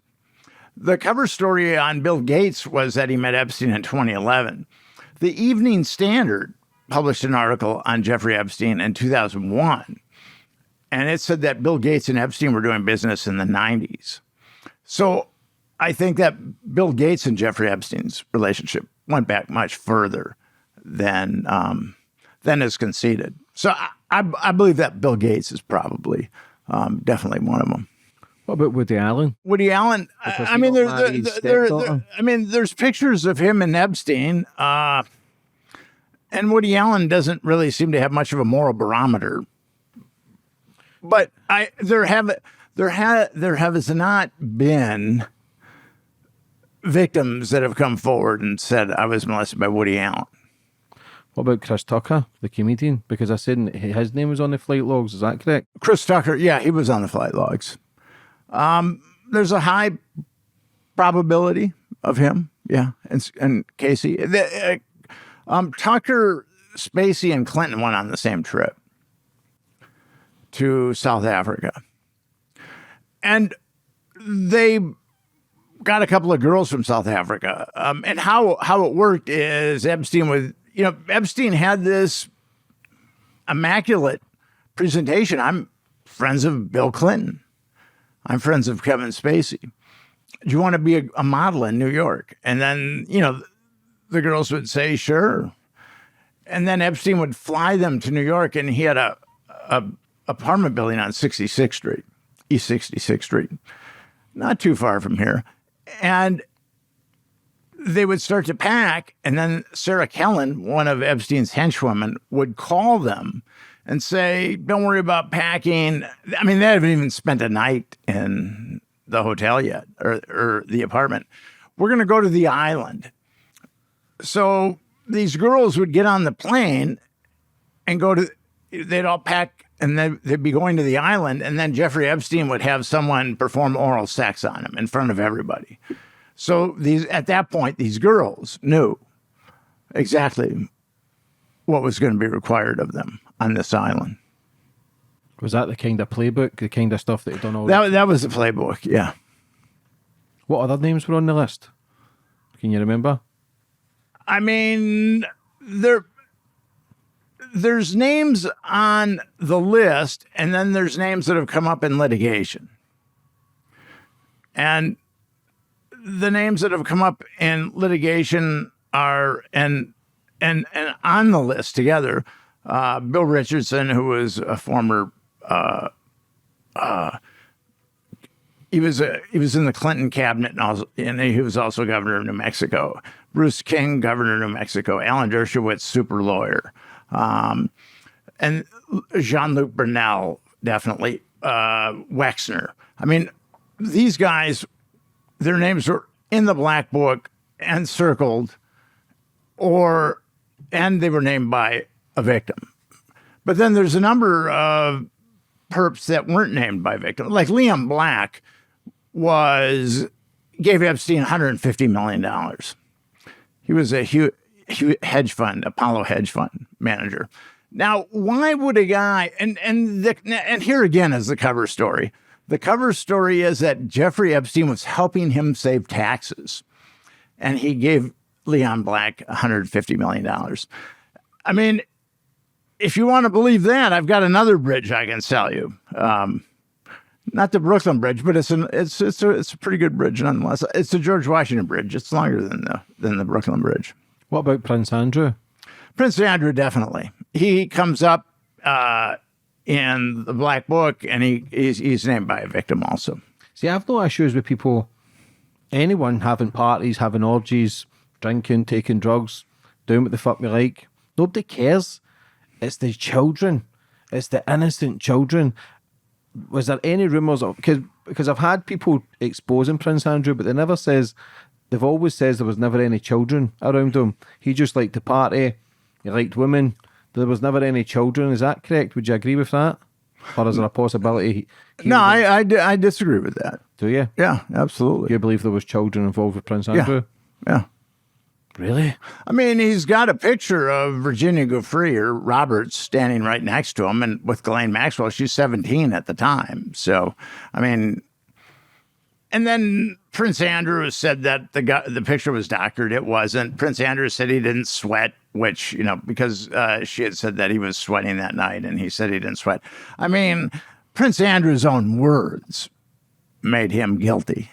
The cover story on Bill Gates was that he met Epstein in 2011. The Evening Standard published an article on Jeffrey Epstein in 2001. And it said that Bill Gates and Epstein were doing business in the 90s. So I think that Bill Gates and Jeffrey Epstein's relationship went back much further than is conceded. So I believe that Bill Gates is probably definitely one of them. What about Woody Allen? Woody Allen, there's pictures of him and Epstein, and Woody Allen doesn't really seem to have much of a moral barometer. But there has not been victims that have come forward and said, I was molested by Woody Allen. What about Chris Tucker, the comedian? Because I said his name was on the flight logs. Is that correct? Chris Tucker, yeah, he was on the flight logs. There's a high probability of him, yeah, and Casey. Tucker, Spacey, and Clinton went on the same trip to South Africa. And they got a couple of girls from South Africa. And how it worked is Epstein had this immaculate presentation. I'm friends of Bill Clinton. I'm friends of Kevin Spacey. Do you want to be a model in New York? And then, the girls would say, sure. And then Epstein would fly them to New York, and he had a apartment building on 66th Street, East 66th Street, not too far from here. And they would start to pack, and then Sarah Kellen, one of Epstein's henchwomen, would call them and say, don't worry about packing. I mean, they haven't even spent a night in the hotel yet, or the apartment. We're going to go to the island. So these girls would get on the plane and they'd all pack, and they'd be going to the island, and then Jeffrey Epstein would have someone perform oral sex on him in front of everybody. So at that point, these girls knew exactly what was going to be required of them on this island. Was that the kind of playbook, the kind of stuff that you'd done all? That was the playbook, yeah. What other names were on the list? Can you remember? I mean, there's names on the list, and then there's names that have come up in litigation. And the names that have come up in litigation are and on the list together, Bill Richardson, who was a former he was in the Clinton cabinet, and he was also governor of New Mexico. Bruce King, governor of New Mexico. Alan Dershowitz, super lawyer. And Jean-Luc Brunel, definitely. Wexner. I mean, these guys, their names were in the black book and circled, and they were named by a victim. But then there's a number of perps that weren't named by victim. Like Liam Black gave Epstein $150 million. He was a huge hedge fund, Apollo hedge fund manager. Now, why would a guy, and here again is the cover story. The cover story is that Jeffrey Epstein was helping him save taxes, and he gave Leon Black $150 million. I mean, if you want to believe that, I've got another bridge I can sell you. Not the Brooklyn Bridge, but it's a pretty good bridge nonetheless. It's the George Washington Bridge. It's longer than the Brooklyn Bridge. What about Prince Andrew? Prince Andrew, definitely. He comes up in the Black Book, and he's named by a victim also. See, I have no issues with anyone having parties, having orgies, drinking, taking drugs, doing what the fuck we like. Nobody cares. It's the children. It's the innocent children. Was there any rumours of... Because I've had people exposing Prince Andrew, but they've always says there was never any children around him. He just liked to party. He liked women. There was never any children. Is that correct? Would you agree with that? Or is there a possibility? No, I disagree with that. Do you? Yeah, absolutely. You believe there was children involved with Prince Andrew? Yeah. Really? I mean, he's got a picture of Virginia Giuffre or Roberts standing right next to him, and with Ghislaine Maxwell. She's 17 at the time. So, I mean, and then Prince Andrew said that the picture was doctored. It wasn't. Prince Andrew said he didn't sweat, which, because she had said that he was sweating that night, and he said he didn't sweat. I mean, Prince Andrew's own words made him guilty.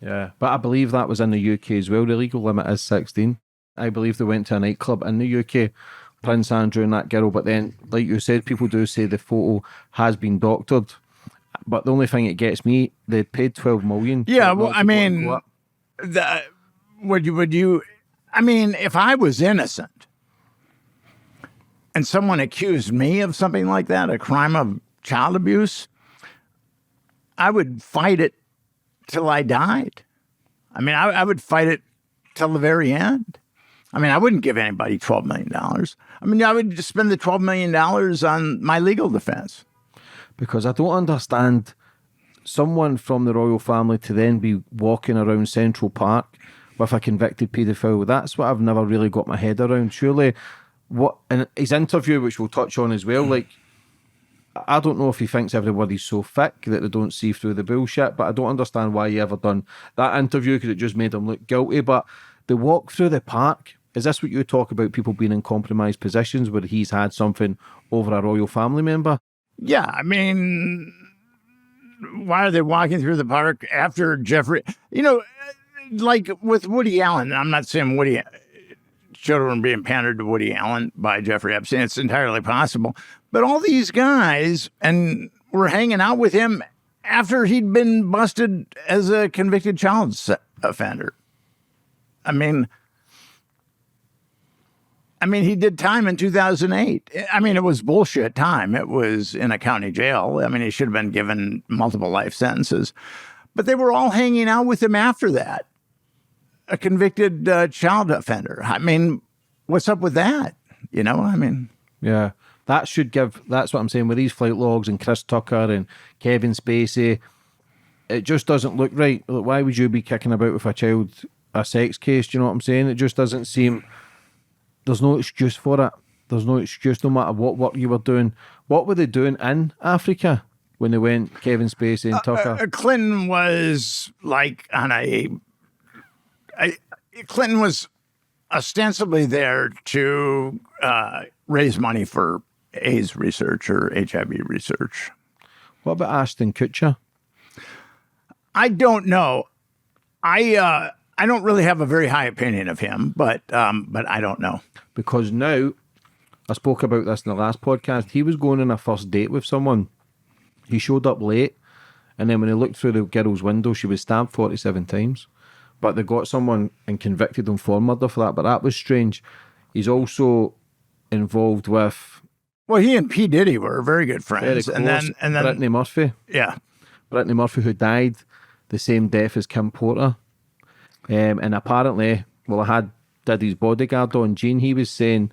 Yeah, but I believe that was in the UK as well. The legal limit is 16. I believe they went to a nightclub in the UK, Prince Andrew and that girl, but then, like you said, people do say the photo has been doctored. But the only thing it gets me, they paid $12 million. Yeah, well, I mean, would you? I mean, if I was innocent and someone accused me of something like that, a crime of child abuse, I would fight it till I died. I mean, I would fight it till the very end. I mean, I wouldn't give anybody $12 million. I mean, I would just spend the $12 million on my legal defense. Because I don't understand someone from the royal family to then be walking around Central Park with a convicted paedophile. That's what I've never really got my head around. Surely, in his interview, which we'll touch on as well, like, I don't know if he thinks everybody's so thick that they don't see through the bullshit, but I don't understand why he ever done that interview, because it just made him look guilty. But the walk through the park, is this what you talk about, people being in compromised positions where he's had something over a royal family member? Yeah, I mean, why are they walking through the park after Jeffrey? Like with Woody Allen, I'm not saying children being pandered to Woody Allen by Jeffrey Epstein. It's entirely possible. But all these guys were hanging out with him after he'd been busted as a convicted child offender. I mean, he did time in 2008. I mean, it was bullshit time. It was in a county jail. I mean, he should have been given multiple life sentences. But they were all hanging out with him after that. A convicted child offender. I mean, what's up with that? Yeah, that's what I'm saying with these flight logs and Chris Tucker and Kevin Spacey. It just doesn't look right. Why would you be kicking about with a sex case? Do you know what I'm saying? It just doesn't seem... There's no excuse for it. There's no excuse, no matter what work you were doing. What were they doing in Africa when they went, Kevin Spacey and Tucker? Clinton was like on Clinton was ostensibly there to raise money for AIDS research or HIV research. What about Ashton Kutcher? I don't know. I don't really have a very high opinion of him, but I don't know. Because now, I spoke about this in the last podcast, he was going on a first date with someone. He showed up late, and then when he looked through the girl's window, she was stabbed 47 times. But they got someone and convicted him for murder for that, but that was strange. He's also involved with... Well, he and P. Diddy were very good friends. Very close. And then Brittany Murphy. Yeah. Brittany Murphy, who died the same death as Kim Porter. And apparently, well, I had Diddy's bodyguard on, Gene, he was saying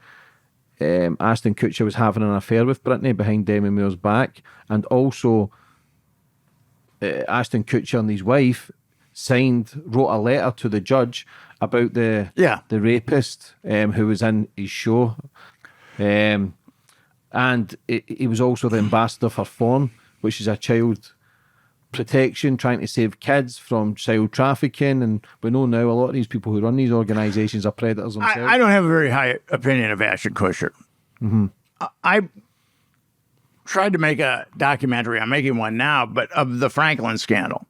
Ashton Kutcher was having an affair with Brittany behind Demi Moore's back. And also, Ashton Kutcher and his wife wrote a letter to the judge about the rapist who was in his show. And he was also the ambassador for FORN, which is a child protection, trying to save kids from child trafficking. And we know now a lot of these people who run these organizations are predators themselves. I don't have a very high opinion of Ashton Kutcher. Mm-hmm. I tried to make a documentary. I'm making one now, but of the Franklin scandal.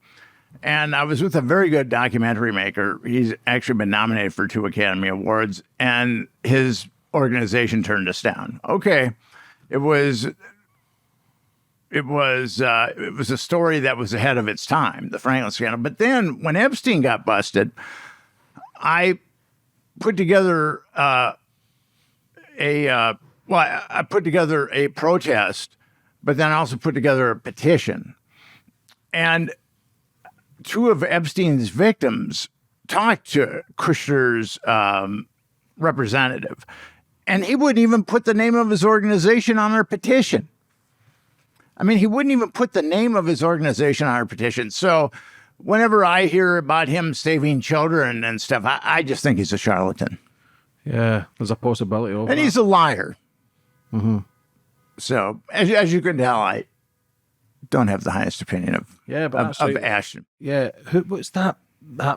And I was with a very good documentary maker. He's actually been nominated for 2 Academy Awards, and his organization turned us down. Okay. It was a story that was ahead of its time, the Franklin scandal. But then when Epstein got busted, I put together I put together a protest, but then I also put together a petition. And 2 of Epstein's victims talked to Kushner's representative, and he wouldn't even put the name of his organization on our petition. I mean, he wouldn't even put the name of his organization on our petition. So whenever I hear about him saving children and stuff, I just think he's a charlatan. Yeah, there's a possibility of And that. he's a liar. Mm-hmm. So as you can tell, I don't have the highest opinion of right. Ashton. Yeah, what's that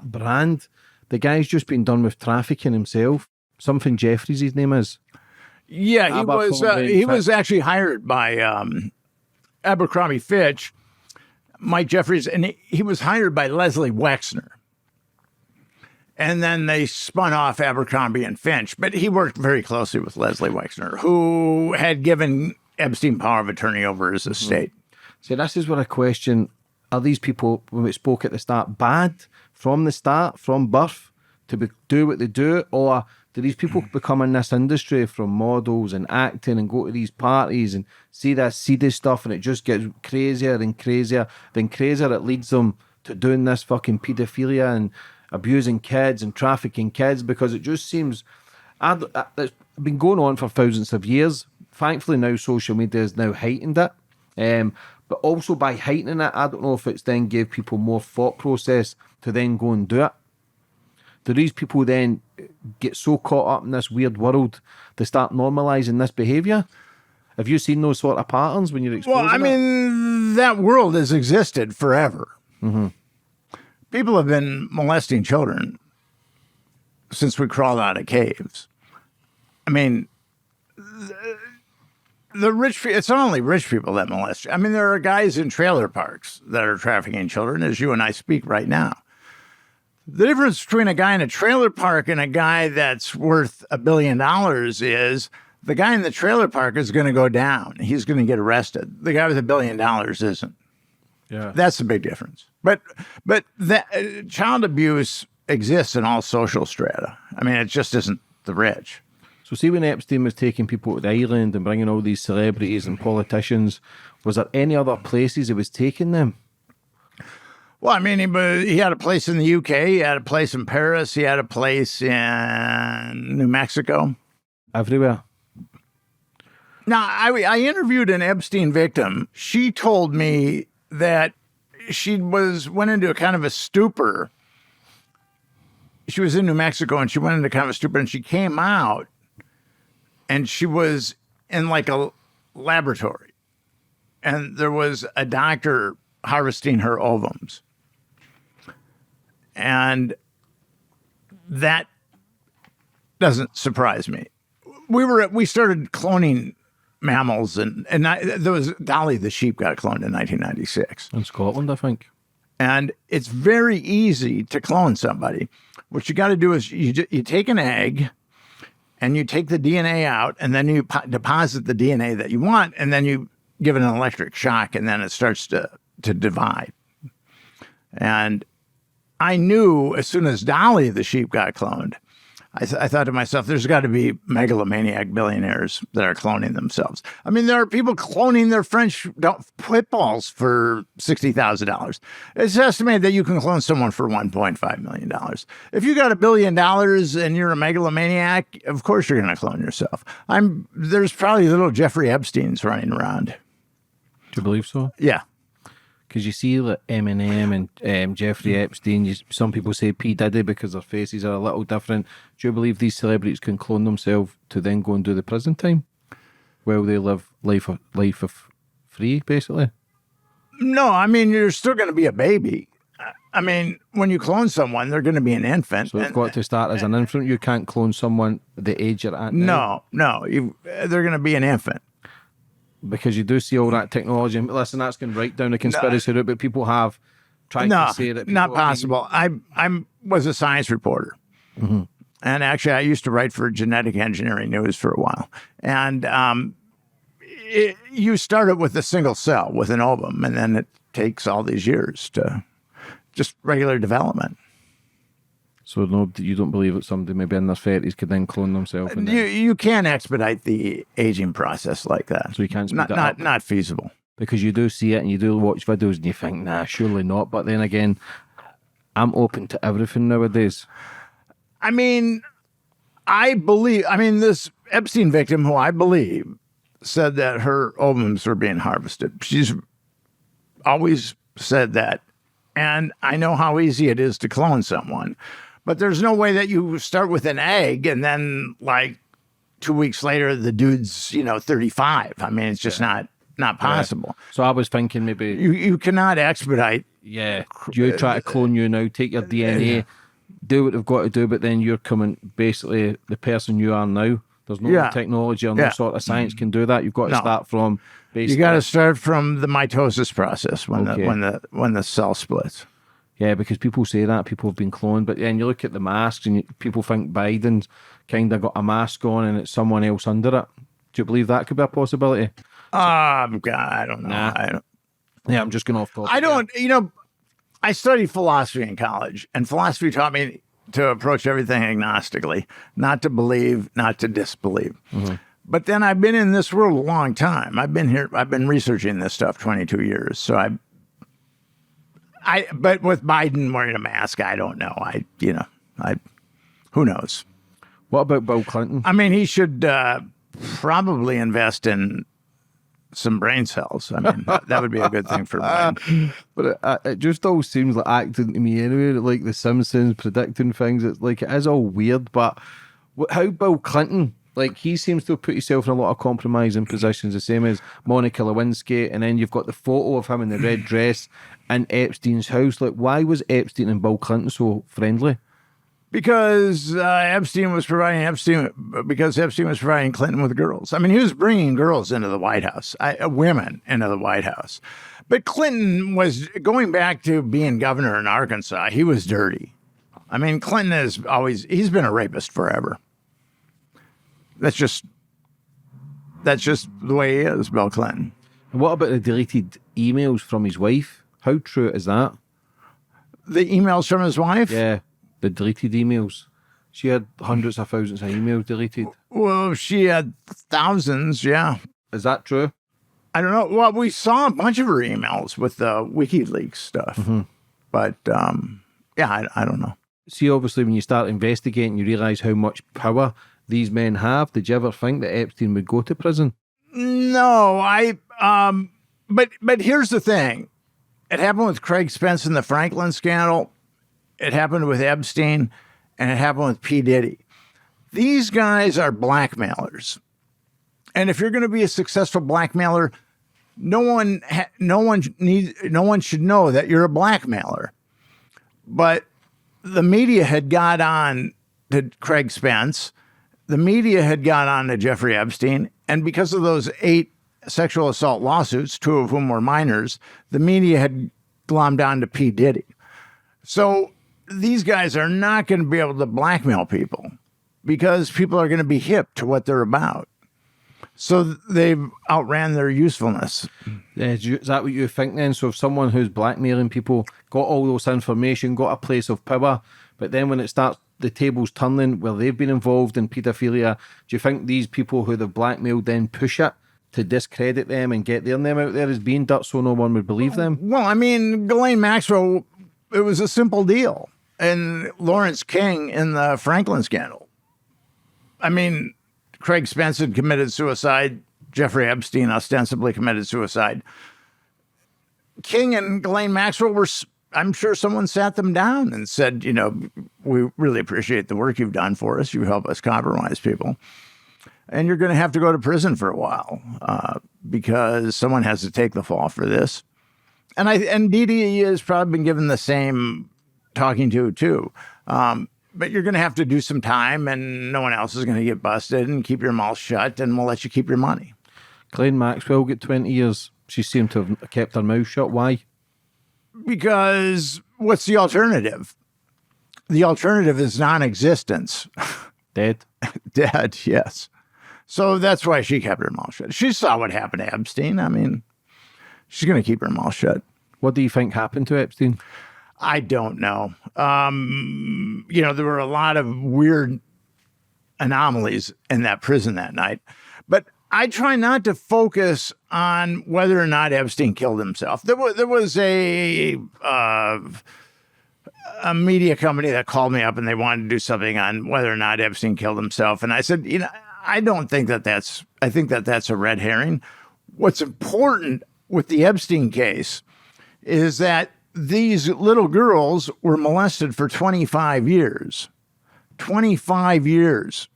brand? The guy's just been done with trafficking himself. Something Jeffries, his name is. Yeah, he was actually hired by Abercrombie Fitch, Mike Jeffries, and he was hired by Leslie Wexner. And then they spun off Abercrombie and Finch, but he worked very closely with Leslie Wexner, who had given Epstein power of attorney over his estate. See, this is where I question, are these people, when we spoke at the start, bad from the start, from birth, to do what they do? Or do these people become in this industry from models and acting and go to these parties and see this seedy stuff, and it just gets crazier and crazier? Then crazier, it leads them to doing this fucking paedophilia and abusing kids and trafficking kids, because it just seems... it's been going on for thousands of years. Thankfully now social media has now heightened it. But also by heightening it, I don't know if it's then gave people more thought process to then go and do it. Do these people then get so caught up in this weird world they start normalising this behaviour? Have you seen those sort of patterns when you're exposing Well, I mean, that world has existed forever. Mm-hmm. People have been molesting children since we crawled out of caves. I mean, the rich, it's not only rich people that molest. I mean, there are guys in trailer parks that are trafficking children as you and I speak right now. The difference between a guy in a trailer park and a guy that's worth $1 billion is the guy in the trailer park is going to go down. He's going to get arrested. The guy with $1 billion isn't. Yeah, that's the big difference. But that child abuse exists in all social strata. I mean, it just isn't the rich. So see, when Epstein was taking people to the island and bringing all these celebrities and politicians, was there any other places he was taking them? Well, I mean, he had a place in the UK, he had a place in Paris, he had a place in New Mexico. Everywhere. Now, I interviewed an Epstein victim. She told me that she went into a kind of a stupor. She was in New Mexico and she went into kind of a stupor, and she came out and she was in like a laboratory, and there was a doctor harvesting her ovums. And that doesn't surprise me. We started cloning mammals, and there was Dolly the sheep got cloned in 1996. In Scotland, I think. And it's very easy to clone somebody. What you got to do is you take an egg and you take the DNA out, and then you deposit the DNA that you want, and then you give it an electric shock, and then it starts to divide. And I knew as soon as Dolly the sheep got cloned, I thought to myself, there's got to be megalomaniac billionaires that are cloning themselves. I mean, there are people cloning their French pit bulls for $60,000. It's estimated that you can clone someone for $1.5 million. If you got $1 billion and you're a megalomaniac, of course you're going to clone yourself. There's probably little Jeffrey Epsteins running around. Do you believe so? Yeah. Because you see like Eminem and Jeffrey Epstein, some people say P. Diddy because their faces are a little different. Do you believe these celebrities can clone themselves to then go and do the prison time while they live life of free, basically? No, I mean, you're still going to be a baby. I mean, when you clone someone, they're going to be an infant. So it's got to start as an infant. You can't clone someone the age you're at now. No, they're going to be an infant. Because you do see all that technology. And listen, that's going right down the conspiracy route, but people have tried to say that. Not possible. I was a science reporter. Mm-hmm. And actually, I used to write for Genetic Engineering News for a while. And you start it with a single cell, with an ovum, and then it takes all these years to just regular development. So no, you don't believe that somebody maybe in their 30s could then clone themselves? And you can't expedite the aging process like that. So you can't speed it up? Not feasible. Because you do see it and you do watch videos and you think, nah, surely not. But then again, I'm open to everything nowadays. I mean, this Epstein victim, who I believe, said that her ovums were being harvested. She's always said that. And I know how easy it is to clone someone. But there's no way that you start with an egg and then, like, 2 weeks later, the dude's, 35. I mean, it's just not possible. So I was thinking maybe... You cannot expedite. Yeah. You try to clone you now, take your DNA, do what they've got to do, but then you're coming basically the person you are now. There's no technology or no sort of science can do that. You've got to start from basically... You got to start from the mitosis process when the cell splits. Yeah, because people say that, people have been cloned, but then you look at the masks and people think Biden's kind of got a mask on and it's someone else under it. Do you believe that could be a possibility? God, I don't know. Nah. Yeah, I'm just going off topic. I don't, I studied philosophy in college, and philosophy taught me to approach everything agnostically, not to believe, not to disbelieve. Mm-hmm. But then I've been in this world a long time. I've been researching this stuff 22 years, so but with Biden wearing a mask, I don't know. Who knows? What about Bill Clinton? I mean, he should probably invest in some brain cells. I mean, that would be a good thing for Biden. But it just all seems like acting to me anyway, like The Simpsons predicting things. It's like, it is all weird, but how Bill Clinton... Like, he seems to have put himself in a lot of compromising positions, the same as Monica Lewinsky, and then you've got the photo of him in the red dress in Epstein's house. Like, why was Epstein and Bill Clinton so friendly? Because Epstein was providing Clinton with girls. I mean, he was bringing girls into the White House, women into the White House. But Clinton was, going back to being governor in Arkansas, he was dirty. I mean, Clinton he's been a rapist forever. That's just the way he is, Bill Clinton. And what about the deleted emails from his wife? How true is that? The emails from his wife? Yeah, the deleted emails. She had hundreds of thousands of emails deleted. Well, she had thousands, yeah. Is that true? I don't know. Well, we saw a bunch of her emails with the WikiLeaks stuff. Mm-hmm. But, I don't know. See, obviously, when you start investigating, you realise how much power these men have. Did you ever think that Epstein would go to prison? No, but here's the thing. It happened with Craig Spence in the Franklin scandal. It happened with Epstein, and it happened with P. Diddy. These guys are blackmailers. And if you're going to be a successful blackmailer, no one should know that you're a blackmailer. But the media had got on to Craig Spence. The media had got on to Jeffrey Epstein. And because of those 8 sexual assault lawsuits, 2 of whom were minors, the media had glommed on to P. Diddy. So these guys are not going to be able to blackmail people because people are going to be hip to what they're about. So they've outran their usefulness. Is that what you think then? So if someone who's blackmailing people got all this information, got a place of power, but then when it starts, the tables turning where they've been involved in paedophilia, do you think these people who they've blackmailed then push it to discredit them and get their name out there as being dirt so no one would believe them? Well, I mean, Ghislaine Maxwell, it was a simple deal. And Lawrence King in the Franklin scandal. I mean, Craig Spence had committed suicide. Jeffrey Epstein ostensibly committed suicide. King and Ghislaine Maxwell were, I'm sure someone sat them down and said, you know, we really appreciate the work you've done for us. You help us compromise people. And you're going to have to go to prison for a while because someone has to take the fall for this. And Didi has probably been given the same talking to, too. But you're going to have to do some time and no one else is going to get busted and keep your mouth shut and we'll let you keep your money. Ghislaine Maxwell got 20 years. She seemed to have kept her mouth shut. Why? Because what's the alternative? The alternative is non-existence. Dead? Dead, yes. So that's why she kept her mouth shut. She saw what happened to Epstein. I mean, she's going to keep her mouth shut. What do you think happened to Epstein? I don't know. You know, there were a lot of weird anomalies in that prison that night. But I try not to focus on whether or not Epstein killed himself. There was a media company that called me up and they wanted to do something on whether or not Epstein killed himself. And I said, you know, I don't think I think that's a red herring. What's important with the Epstein case is that these little girls were molested for 25 years. 25 years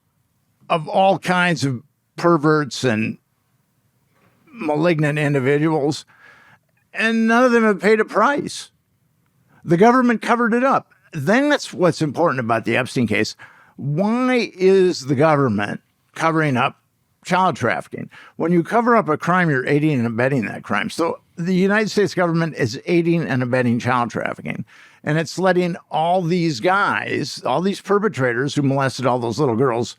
of all kinds of perverts and malignant individuals, and none of them have paid a price. The government covered it up. Then that's what's important about the Epstein case. Why is the government covering up child trafficking? When you cover up a crime, you're aiding and abetting that crime. So the United States government is aiding and abetting child trafficking. And it's letting all these guys, all these perpetrators who molested all those little girls,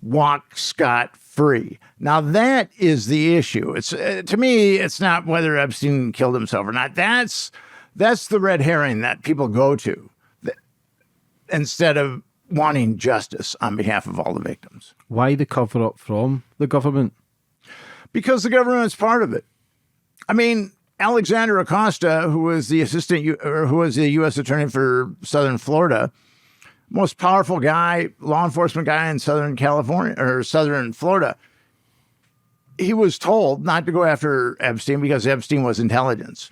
walk scot-free. Now, that is the issue. It's to me, it's not whether Epstein killed himself or not. That's the red herring that people go to instead of wanting justice on behalf of all the victims. Why the cover-up from the government? Because the government's part of it. I mean, Alexander Acosta, who was the U.S. attorney for Southern Florida, most powerful guy, law enforcement guy in Southern California or Southern Florida, he was told not to go after Epstein because Epstein was intelligence.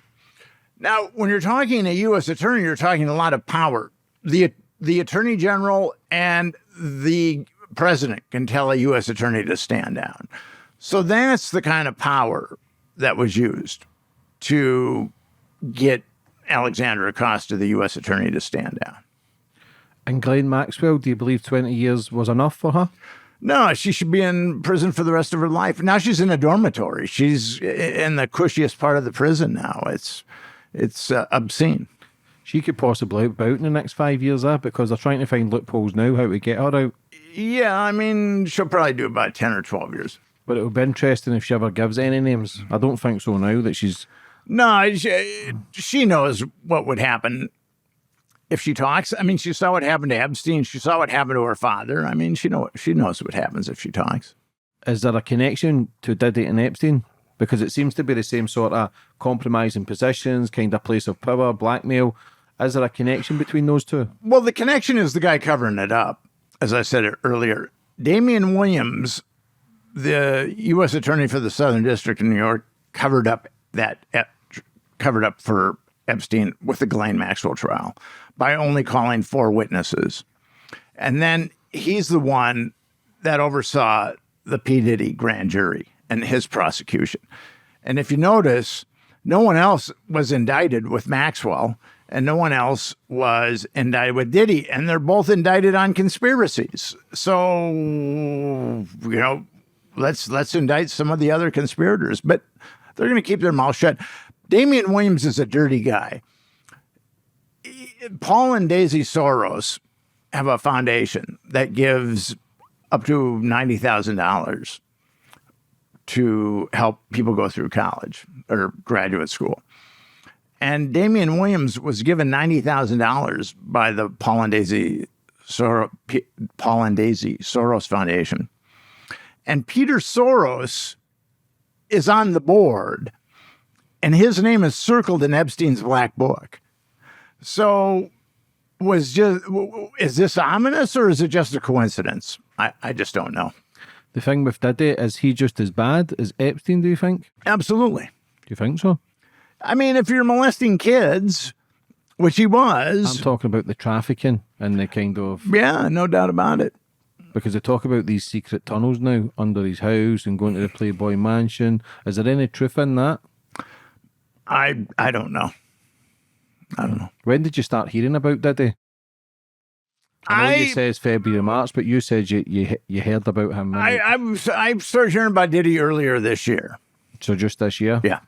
Now, when you're talking a U.S. attorney, you're talking a lot of power. The attorney general and the president can tell a U.S. attorney to stand down. So that's the kind of power that was used to get Alexander Acosta, the U.S. attorney, to stand down. And Ghislaine Maxwell, do you believe 20 years was enough for her? No, she should be in prison for the rest of her life. Now she's in a dormitory. She's in the cushiest part of the prison now. It's obscene. She could possibly out in the next 5 years, because they're trying to find loopholes now how to get her out. Yeah, I mean, she'll probably do about 10 or 12 years. But it would be interesting if she ever gives any names. I don't think so now that she's... No, she knows what would happen if she talks. I mean, she saw what happened to Epstein. She saw what happened to her father. I mean, she knows what happens if she talks. Is there a connection to Diddy and Epstein? Because it seems to be the same sort of compromising positions, kind of place of power, blackmail. Is there a connection between those two? Well, the connection is the guy covering it up, as I said earlier. Damian Williams, the U.S. attorney for the Southern District of New York, covered up for Epstein with the Ghislaine Maxwell trial by only calling 4 witnesses. And then he's the one that oversaw the P. Diddy grand jury and his prosecution. And if you notice, no one else was indicted with Maxwell. and no one else was indicted with Diddy, and they're both indicted on conspiracies. So, let's indict some of the other conspirators, but they're going to keep their mouth shut. Damian Williams is a dirty guy. Paul and Daisy Soros have a foundation that gives up to $90,000 to help people go through college or graduate school. And Damian Williams was given $90,000 by the Paul and Daisy Soros Foundation. And Peter Soros is on the board, and his name is circled in Epstein's black book. So is this ominous, or is it just a coincidence? I just don't know. The thing with Diddy, is he just as bad as Epstein, do you think? Absolutely. Do you think so? I mean, if you're molesting kids, which he was. I'm talking about the trafficking and the kind of... Yeah, no doubt about it. Because they talk about these secret tunnels now under his house and going to the Playboy Mansion. Is there any truth in that? I don't know. I don't know. When did you start hearing about Diddy? I know you says February, March, but you said you heard about him. I started hearing about Diddy earlier this year. So just this year? Yeah.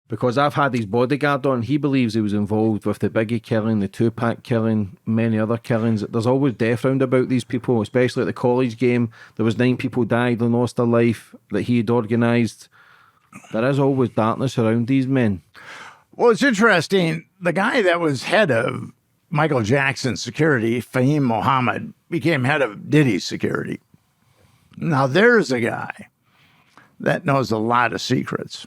Because I've had his bodyguard on. He believes he was involved with the Biggie killing, the Tupac killing, many other killings. There's always death round about these people, especially at the college game. There was 9 people died and lost their life that he had organised. There is always darkness around these men. Well, it's interesting. The guy that was head of Michael Jackson's security, Fahim Mohammed, became head of Diddy's security. Now, there's a guy that knows a lot of secrets.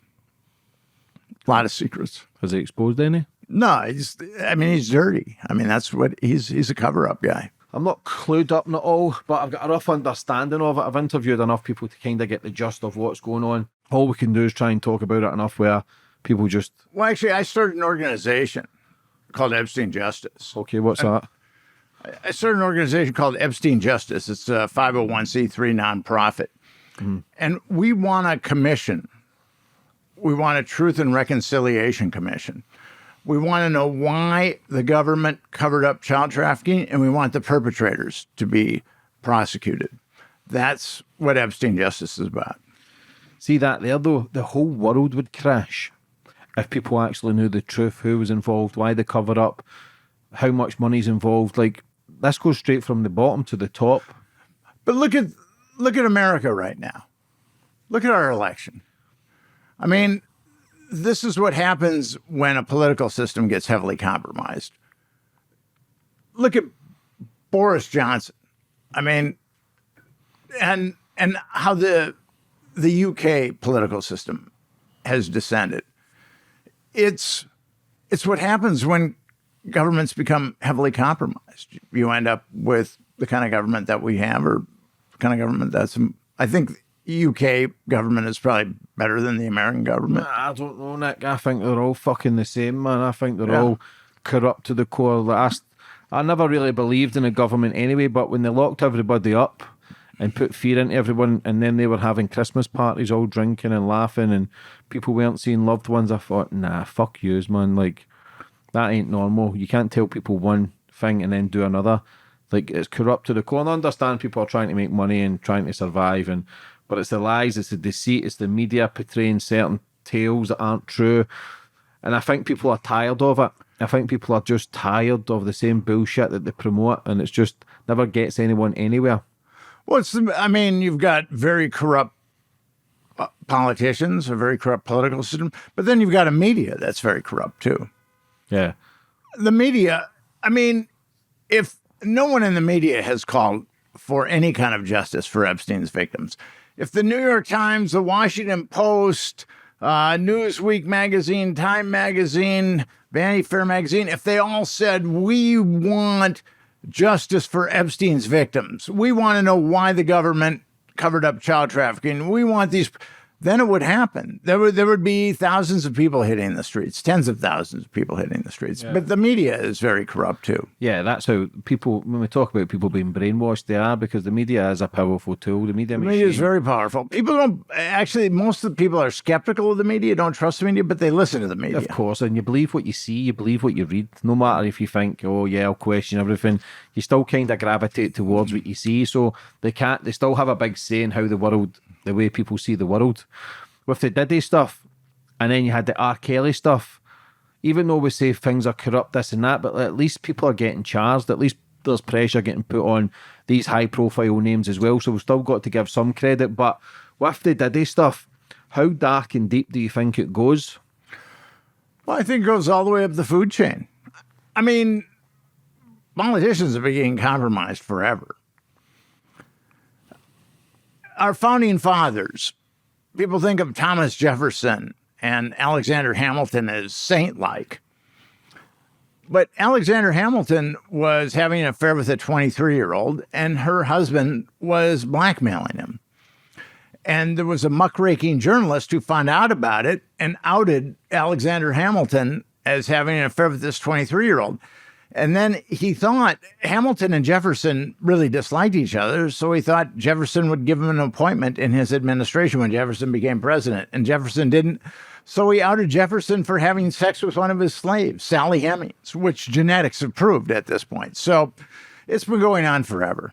A lot of secrets. Has he exposed any? No, he's dirty. I mean, that's what he's a cover-up guy. I'm not clued up in it all, but I've got a rough understanding of it. I've interviewed enough people to kind of get the gist of what's going on. All we can do is try and talk about it enough where people just... Well, actually, I started an organization called Epstein Justice. Okay, what's that? I started an organization called Epstein Justice. It's a 501c3 nonprofit. Mm-hmm. And we want a commission. We want a Truth and Reconciliation Commission. We want to know why the government covered up child trafficking, and we want the perpetrators to be prosecuted. That's what Epstein Justice is about. See that there, though? The whole world would crash if people actually knew the truth, who was involved, why they covered up, how much money's involved. Like, this goes straight from the bottom to the top. But look at America right now. Look at our election. I mean, this is what happens when a political system gets heavily compromised. Look at Boris Johnson. I mean, and how the UK political system has descended. It's what happens when governments become heavily compromised. You end up with the kind of government that we have, or the kind of government that's, I think UK government is probably better than the American government. I don't know, Nick. I think they're all fucking the same, man. I think they're all corrupt to the core. I never really believed in a government anyway, but when they locked everybody up and put fear into everyone, and then they were having Christmas parties, all drinking and laughing, and people weren't seeing loved ones, I thought, nah, fuck yous, man. Like, that ain't normal. You can't tell people one thing and then do another. Like, it's corrupt to the core. And I understand people are trying to make money and trying to survive, but it's the lies, it's the deceit, it's the media portraying certain tales that aren't true. And I think people are tired of it. I think people are just tired of the same bullshit that they promote, and it's just never gets anyone anywhere. Well, you've got very corrupt politicians, a very corrupt political system, but then you've got a media that's very corrupt too. Yeah. The media, if no one in the media has called for any kind of justice for Epstein's victims, if the New York Times, the Washington Post, Newsweek magazine, Time magazine, Vanity Fair magazine, if they all said, we want justice for Epstein's victims, we want to know why the government covered up child trafficking, we want these, then it would happen. There would be thousands of people hitting the streets, tens of thousands of people hitting the streets. Yeah. But the media is very corrupt too. Yeah, that's how people, when we talk about people being brainwashed, they are, because the media is a powerful tool. The media is very powerful. People don't, actually, most of the people are skeptical of the media, don't trust the media, but they listen to the media. Of course, and you believe what you see, you believe what you read. No matter if you think, oh yeah, I'll question everything, you still kind of gravitate towards what you see. So they still have a big say in how the way people see the world. With the Diddy stuff, and then you had the R. Kelly stuff, even though we say things are corrupt, this and that, but at least people are getting charged. At least there's pressure getting put on these high-profile names as well. So we've still got to give some credit. But with the Diddy stuff, how dark and deep do you think it goes? Well, I think it goes all the way up the food chain. I mean, politicians have been getting compromised forever. Our founding fathers, people think of Thomas Jefferson and Alexander Hamilton as saint-like. But Alexander Hamilton was having an affair with a 23-year-old, and her husband was blackmailing him. And there was a muckraking journalist who found out about it and outed Alexander Hamilton as having an affair with this 23-year-old. And then he thought Hamilton and Jefferson really disliked each other, so he thought Jefferson would give him an appointment in his administration when Jefferson became president, and Jefferson didn't. So he outed Jefferson for having sex with one of his slaves, Sally Hemings, which genetics have proved at this point. So it's been going on forever.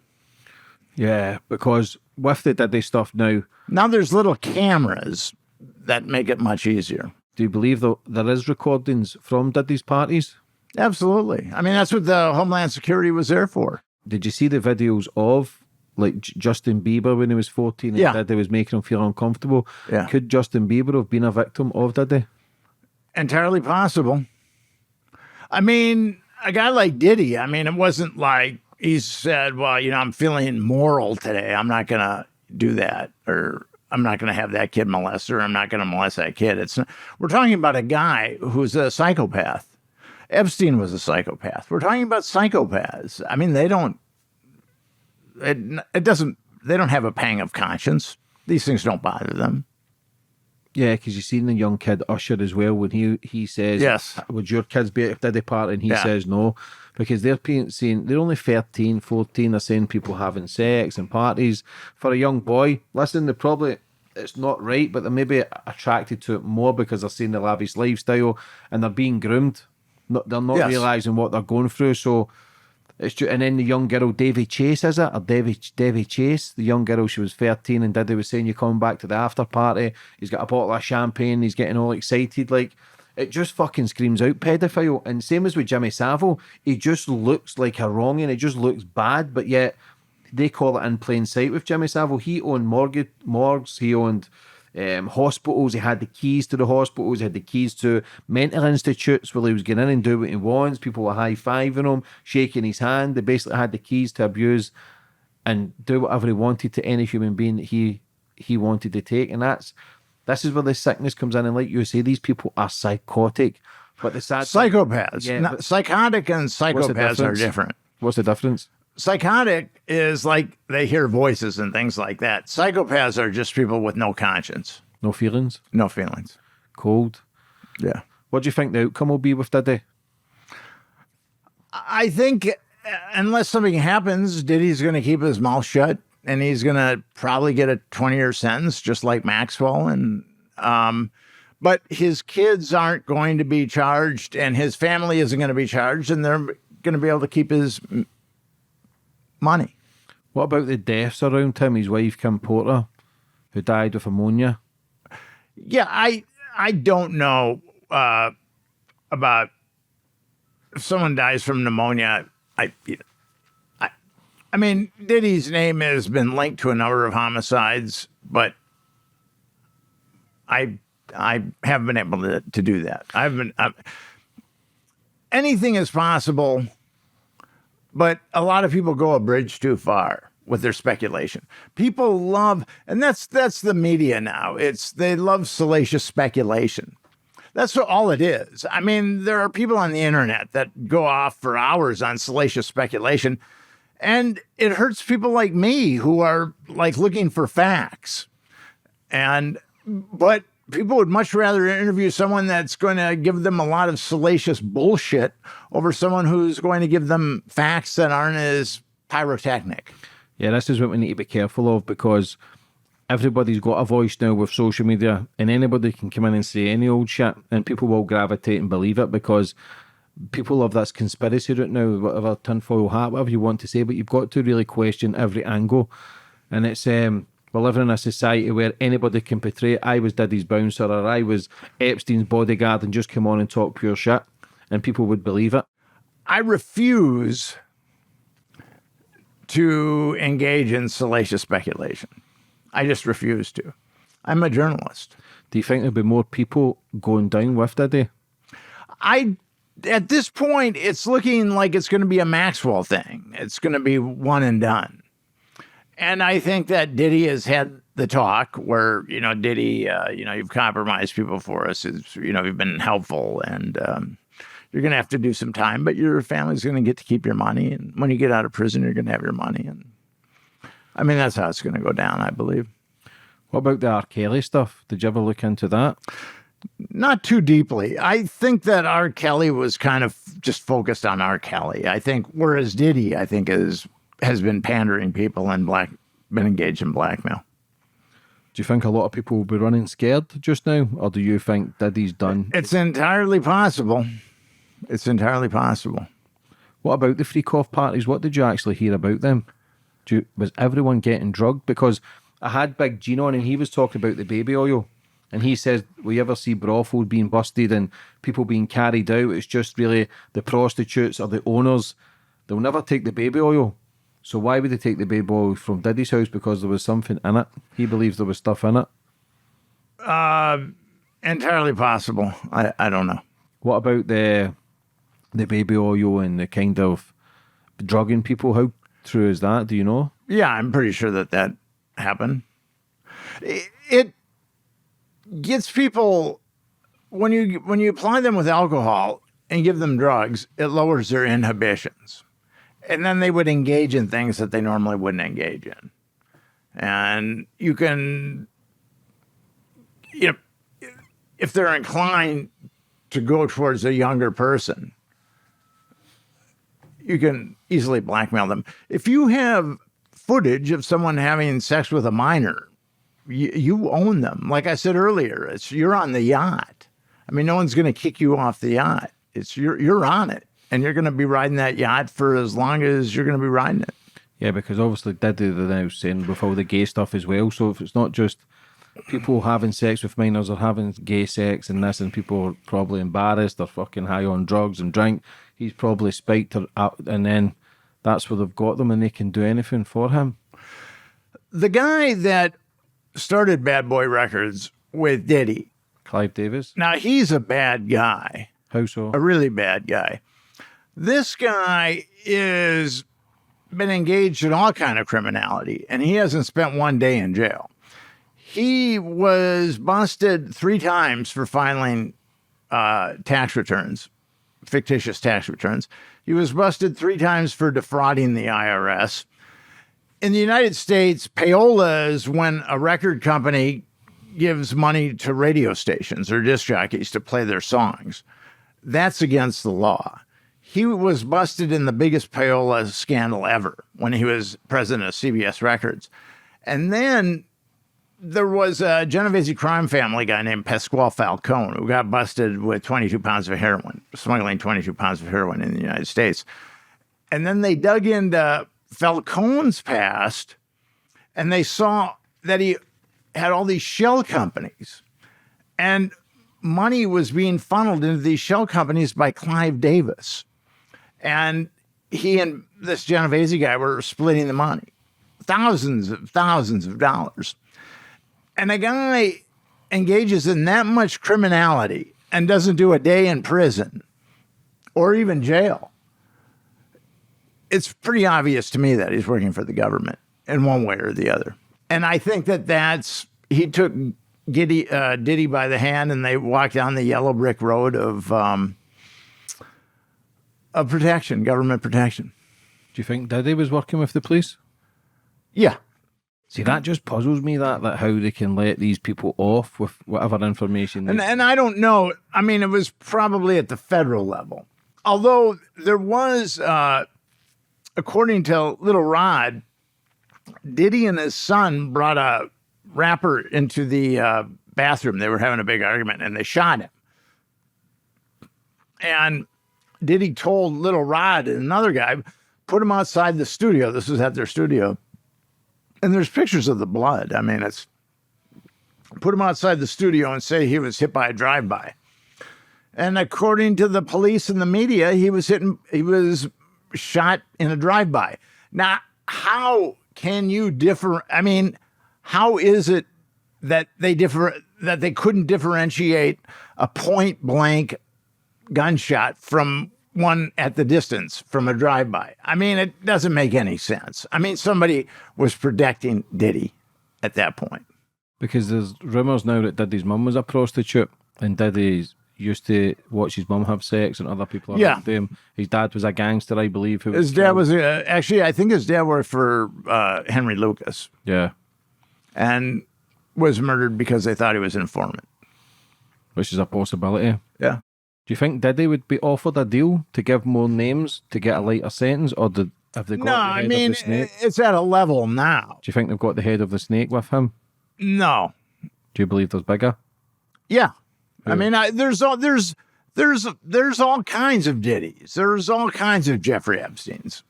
Yeah, because with the Diddy stuff now there's little cameras that make it much easier. Do you believe that there is recordings from Diddy's parties? Absolutely. I mean, that's what the Homeland Security was there for. Did you see the videos of like Justin Bieber when he was 14 and Diddy was making him feel uncomfortable? Yeah. Could Justin Bieber have been a victim of Diddy? Entirely possible. I mean, a guy like Diddy, I mean, it wasn't like he said, well, I'm feeling moral today. I'm not going to do that, or I'm not going to have that kid molested, or I'm not going to molest that kid. We're talking about a guy who's a psychopath. Epstein was a psychopath. We're talking about psychopaths. I mean, they don't have a pang of conscience. These things don't bother them. Yeah, because you've seen the young kid Usher as well, when he says, yes, would your kids be at Diddy party? And he says no, because they're saying they're only 13, 14, they're saying people having sex and parties. For a young boy, listen, it's not right, but they're maybe attracted to it more because they're seeing the lavish lifestyle and they're being groomed. They're not realising what they're going through. So it's true. And then the young girl, Davy Chase, is it? Or Davy Chase, the young girl, she was 13, and Diddy was saying, you're coming back to the after party. He's got a bottle of champagne. He's getting all excited. Like, it just fucking screams out pedophile. And same as with Jimmy Savile, he just looks like a wronging. It just looks bad, but yet they call it in plain sight with Jimmy Savile. He owned morgues. He owned hospitals. He had the keys to the hospitals. He had the keys to mental institutes where he was getting in and do what he wants. People were high-fiving him, shaking his hand. They basically had the keys to abuse and do whatever he wanted to any human being that he wanted to take. And this is where the sickness comes in. And like you say, these people are psychotic. But the sad psychopaths. Yeah, psychotic and psychopaths are different. What's the difference? Psychotic is like they hear voices and things like that. Psychopaths are just people with no conscience. No feelings? No feelings. Cold? Yeah. What do you think the outcome will be with Diddy? I think unless something happens, Diddy's going to keep his mouth shut, and he's going to probably get a 20-year sentence, just like Maxwell. And but his kids aren't going to be charged, and his family isn't going to be charged, and they're going to be able to keep his money. What about the deaths around him? His wife, Kim Porter, who died with pneumonia. Yeah, I don't know about if someone dies from pneumonia. I mean, Diddy's name has been linked to a number of homicides, but I haven't been able to do that. Anything is possible. But a lot of people go a bridge too far with their speculation. People love, and that's the media now. They love salacious speculation. That's all it is. I mean, there are people on the internet that go off for hours on salacious speculation, and it hurts people like me who are like looking for facts. And But people would much rather interview someone that's going to give them a lot of salacious bullshit over someone who's going to give them facts that aren't as pyrotechnic. Yeah, this is what we need to be careful of, because everybody's got a voice now with social media, and anybody can come in and say any old shit and people will gravitate and believe it, because people have this conspiracy route now, whatever tinfoil hat, whatever you want to say, but you've got to really question every angle. And it's we're living in a society where anybody can portray I was Diddy's bouncer or I was Epstein's bodyguard and just come on and talk pure shit, and people would believe it. I refuse to engage in salacious speculation. I just refuse to. I'm a journalist. Do you think there'll be more people going down with Diddy? At this point, it's looking like it's going to be a Maxwell thing. It's going to be one and done. And I think that Diddy has had the talk where, Diddy, you've compromised people for us. You've been helpful, and you're going to have to do some time, but your family's going to get to keep your money. And when you get out of prison, you're going to have your money. And I mean, that's how it's going to go down, I believe. What about the R. Kelly stuff? Did you ever look into that? Not too deeply. I think that R. Kelly was kind of just focused on R. Kelly. I think, whereas Diddy, I think, has been pandering people and been engaged in blackmail. Do you think a lot of people will be running scared just now, or do you think Diddy's done? It's entirely possible. It's entirely possible. What about the freak off parties? What did you actually hear about them? Was everyone getting drugged? Because I had Big Gino on and he was talking about the baby oil. And he says, will you ever see brothels being busted and people being carried out? It's just really the prostitutes or the owners. They'll never take the baby oil. So why would they take the baby oil from Diddy's house? Because there was something in it. He believes there was stuff in it. Entirely possible. I don't know. What about the baby oil and the kind of drugging people? How true is that? Do you know? Yeah, I'm pretty sure that happened. It gets people, when you apply them with alcohol and give them drugs, it lowers their inhibitions. And then they would engage in things that they normally wouldn't engage in. And you can, if they're inclined to go towards a younger person, you can easily blackmail them. If you have footage of someone having sex with a minor, you own them. Like I said earlier, you're on the yacht. I mean, no one's going to kick you off the yacht. You're on it, and you're going to be riding that yacht for as long as you're going to be riding it. Yeah, because obviously Diddy, they're now saying with all the gay stuff as well. So if it's not just people having sex with minors or having gay sex and this, and people are probably embarrassed or fucking high on drugs and drink, he's probably spiked her up, and then that's where they've got them and they can do anything for him. The guy that started Bad Boy Records with Diddy, Clive Davis. now he's a bad guy. How so? A really bad guy. This guy is been engaged in all kind of criminality, and he hasn't spent one day in jail. He was busted 3 times for filing tax returns, fictitious tax returns. He was busted 3 times for defrauding the IRS. In the United States, payola is when a record company gives money to radio stations or disc jockeys to play their songs. That's against the law. He was busted in the biggest payola scandal ever when he was president of CBS Records. And then there was a Genovese crime family guy named Pasquale Falcone who got busted with 22 pounds of heroin, smuggling 22 pounds of heroin in the United States. And then they dug into Falcone's past, and they saw that he had all these shell companies. And money was being funneled into these shell companies by Clive Davis. And he and this Genovese guy were splitting the money. Thousands of dollars. And a guy engages in that much criminality and doesn't do a day in prison or even jail. It's pretty obvious to me that he's working for the government in one way or the other. And I think he took Diddy by the hand and they walked down the yellow brick road of protection, government protection. Do you think Diddy was working with the police? Yeah. See, that just puzzles me, that how they can let these people off with whatever information. And I don't know. I mean, it was probably at the federal level. Although there was, according to Little Rod, Diddy and his son brought a rapper into the bathroom. They were having a big argument, and they shot him. And Diddy told Little Rod and another guy, put him outside the studio. This was at their studio. And there's pictures of the blood. I mean, it's put him outside the studio and say he was hit by a drive-by. And according to the police and the media, he was shot in a drive-by. Now, how can you differ? I mean, how is it that they couldn't differentiate a point-blank gunshot from one at the distance from a drive-by? I mean, it doesn't make any sense. I mean, somebody was protecting Diddy at that point. Because there's rumours now that Diddy's mum was a prostitute, and Diddy used to watch his mum have sex and other people around him. His dad was a gangster, I believe. His dad was actually, I think his dad worked for Henry Lucas. Yeah. And was murdered because they thought he was an informant. Which is a possibility. Yeah. Do you think Diddy would be offered a deal to give more names to get a lighter sentence, or have they got the head of the snake? It's at a level now. Do you think they've got the head of the snake with him? No. Do you believe there's bigger? Yeah. I mean, there's all kinds of Diddies. There's all kinds of Jeffrey Epsteins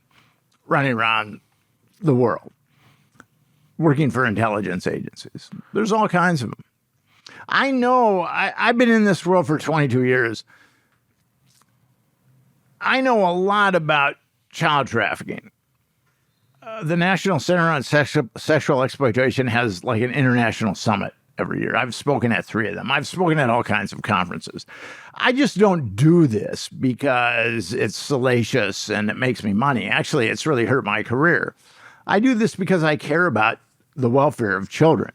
running around the world, working for intelligence agencies. There's all kinds of them. I know, I've been in this world for 22 years. I know a lot about child trafficking. The National Center on Sexual Exploitation has like an international summit every year. I've spoken at 3 of them. I've spoken at all kinds of conferences. I just don't do this because it's salacious and it makes me money. Actually, it's really hurt my career. I do this because I care about the welfare of children.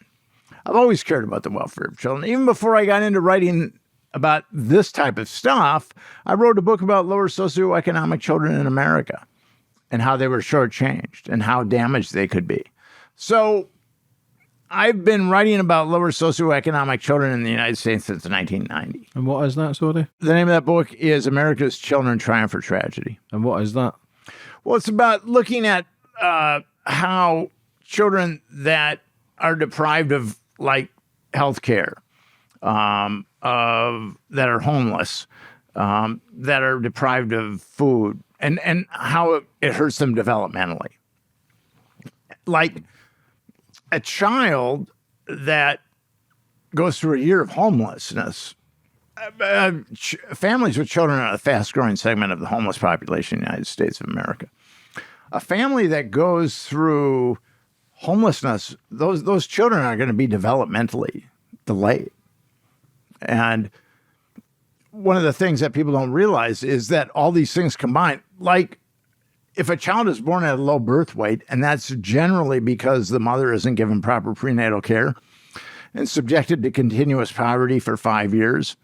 I've always cared about the welfare of children. Even before I got into writing about this type of stuff, I wrote a book about lower socioeconomic children in America and how they were shortchanged and how damaged they could be. So I've been writing about lower socioeconomic children in the United States since 1990. And what is that, sorry? The name of that book is America's Children Triumph or Tragedy. And what is that? Well, it's about looking at how children that are deprived of like health care, that are homeless, that are deprived of food, and how it hurts them developmentally. Like a child that goes through a year of homelessness, families with children are a fast-growing segment of the homeless population in the United States of America. A family that goes through homelessness, those children are going to be developmentally delayed. And one of the things that people don't realize is that all these things combined, like if a child is born at a low birth weight, and that's generally because the mother isn't given proper prenatal care and subjected to continuous poverty for 5 years,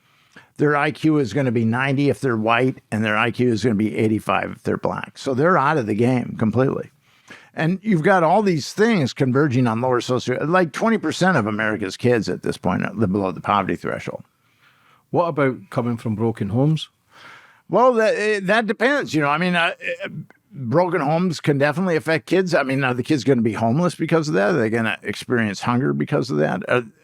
their IQ is going to be 90 if they're white, and their IQ is going to be 85 if they're black. So they're out of the game completely. And you've got all these things converging on lower like 20% of America's kids at this point live below the poverty threshold. What about coming from broken homes? Well, that depends. You know, I mean, broken homes can definitely affect kids. I mean, are the kids going to be homeless because of that? Are they going to experience hunger because of that?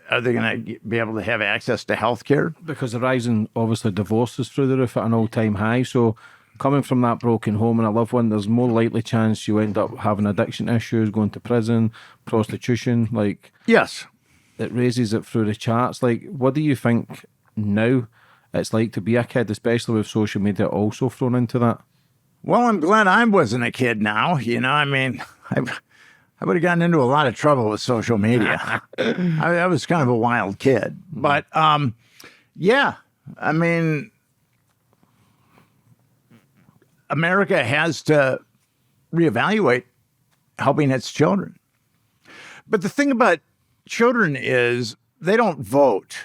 Are they going to be able to have access to health care? Because the rising, obviously, divorce is through the roof at an all-time high. So coming from that broken home and a loved one, there's more likely chance you end up having addiction issues, going to prison, prostitution. Like, yes, it raises it through the charts. Like, what do you think now it's like to be a kid, especially with social media also thrown into that? Well, I'm glad I wasn't a kid now. You know, I mean, I would have gotten into a lot of trouble with social media. I was kind of a wild kid. But, yeah, I mean, America has to reevaluate helping its children. But the thing about children is they don't vote.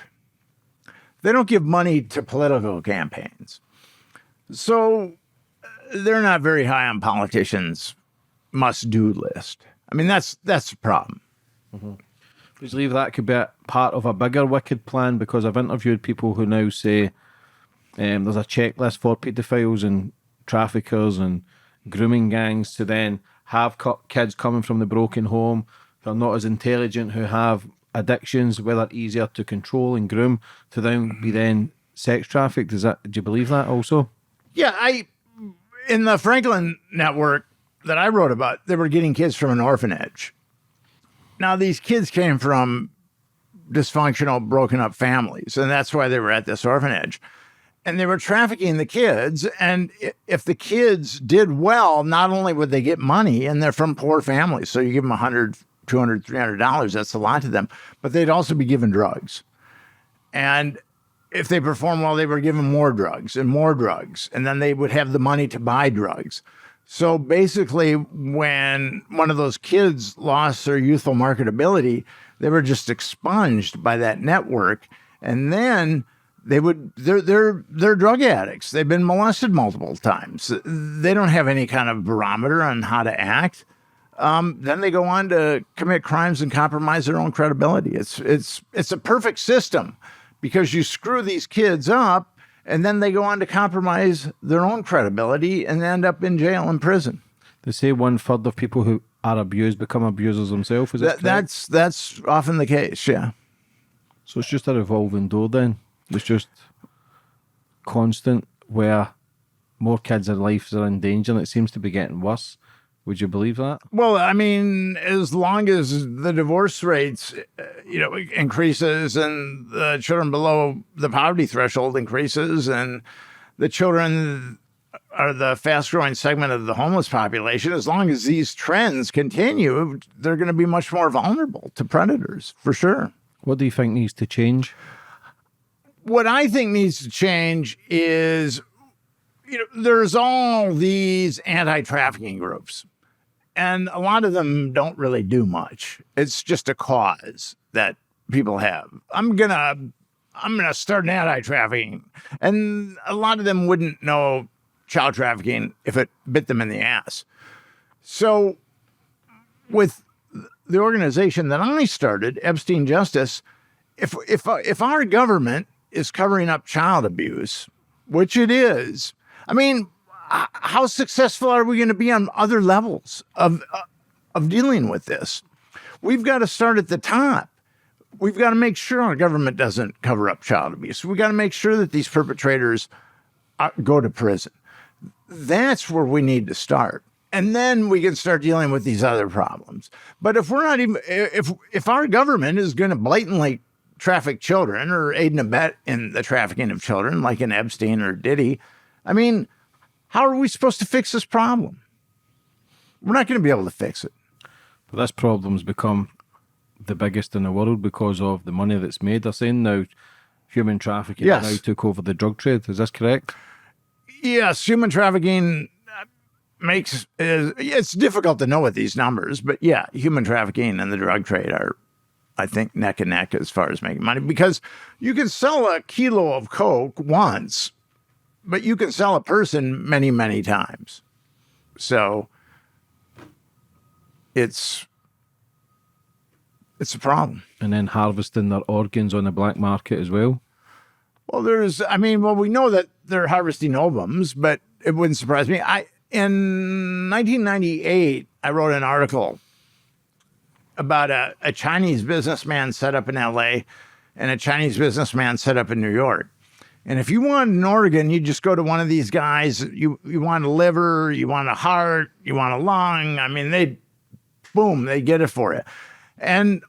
They don't give money to political campaigns. So they're not very high on politicians' must-do list. I mean, that's the problem. Do you believe that could be a part of a bigger wicked plan? Because I've interviewed people who now say there's a checklist for paedophiles and traffickers and grooming gangs to then have kids coming from the broken home who are not as intelligent, who have addictions, where they're easier to control and groom, to then be then sex trafficked. Do you believe that also? Yeah, in the Franklin network that I wrote about, they were getting kids from an orphanage. Now, these kids came from dysfunctional, broken up families, and that's why they were at this orphanage. And they were trafficking the kids. And if the kids did well, not only would they get money, and they're from poor families, so you give them $100, $200, $300, that's a lot to them, but they'd also be given drugs. And if they performed well, they were given more drugs, and then they would have the money to buy drugs. So basically, when one of those kids lost their youthful marketability, they were just expunged by that network. And then they're drug addicts. They've been molested multiple times. They don't have any kind of barometer on how to act. Then they go on to commit crimes and compromise their own credibility. It's a perfect system, because you screw these kids up, and then they go on to compromise their own credibility and end up in jail and prison. They say 1/3 of people who are abused become abusers themselves. Is that correct? That's often the case, yeah. So it's just a revolving door then. It's just constant, where more kids' lives are in danger, and it seems to be getting worse. Would you believe that? Well, I mean, as long as the divorce rates, increases, and the children below the poverty threshold increases, and the children are the fast-growing segment of the homeless population, as long as these trends continue, they're going to be much more vulnerable to predators, for sure. What do you think needs to change? What I think needs to change is, there's all these anti-trafficking groups. And a lot of them don't really do much. It's just a cause that people have. I'm gonna start an anti-trafficking, and a lot of them wouldn't know child trafficking if it bit them in the ass. So, with the organization that I started, Epstein Justice, if our government is covering up child abuse, which it is, I mean, how successful are we going to be on other levels of dealing with this? We've got to start at the top. We've got to make sure our government doesn't cover up child abuse. We've got to make sure that these perpetrators go to prison. That's where we need to start. And then we can start dealing with these other problems. But if we're not even, if our government is going to blatantly traffic children or aid and abet in the trafficking of children, like in Epstein or Diddy, I mean, how are we supposed to fix this problem? We're not going to be able to fix it. But this problem's become the biggest in the world because of the money that's made. They're saying now human trafficking now took over the drug trade. Is this correct? Yes, human trafficking it's difficult to know with these numbers, but yeah, human trafficking and the drug trade are, I think, neck and neck as far as making money, because you can sell a kilo of coke once, but you can sell a person many, many times. So it's a problem. And then harvesting their organs on the black market as well. Well, we know that they're harvesting ovums, but it wouldn't surprise me. In 1998, I wrote an article about a Chinese businessman set up in LA and a Chinese businessman set up in New York. And if you want an organ, you just go to one of these guys. You want a liver, you want a heart, you want a lung. I mean, they get it for you. And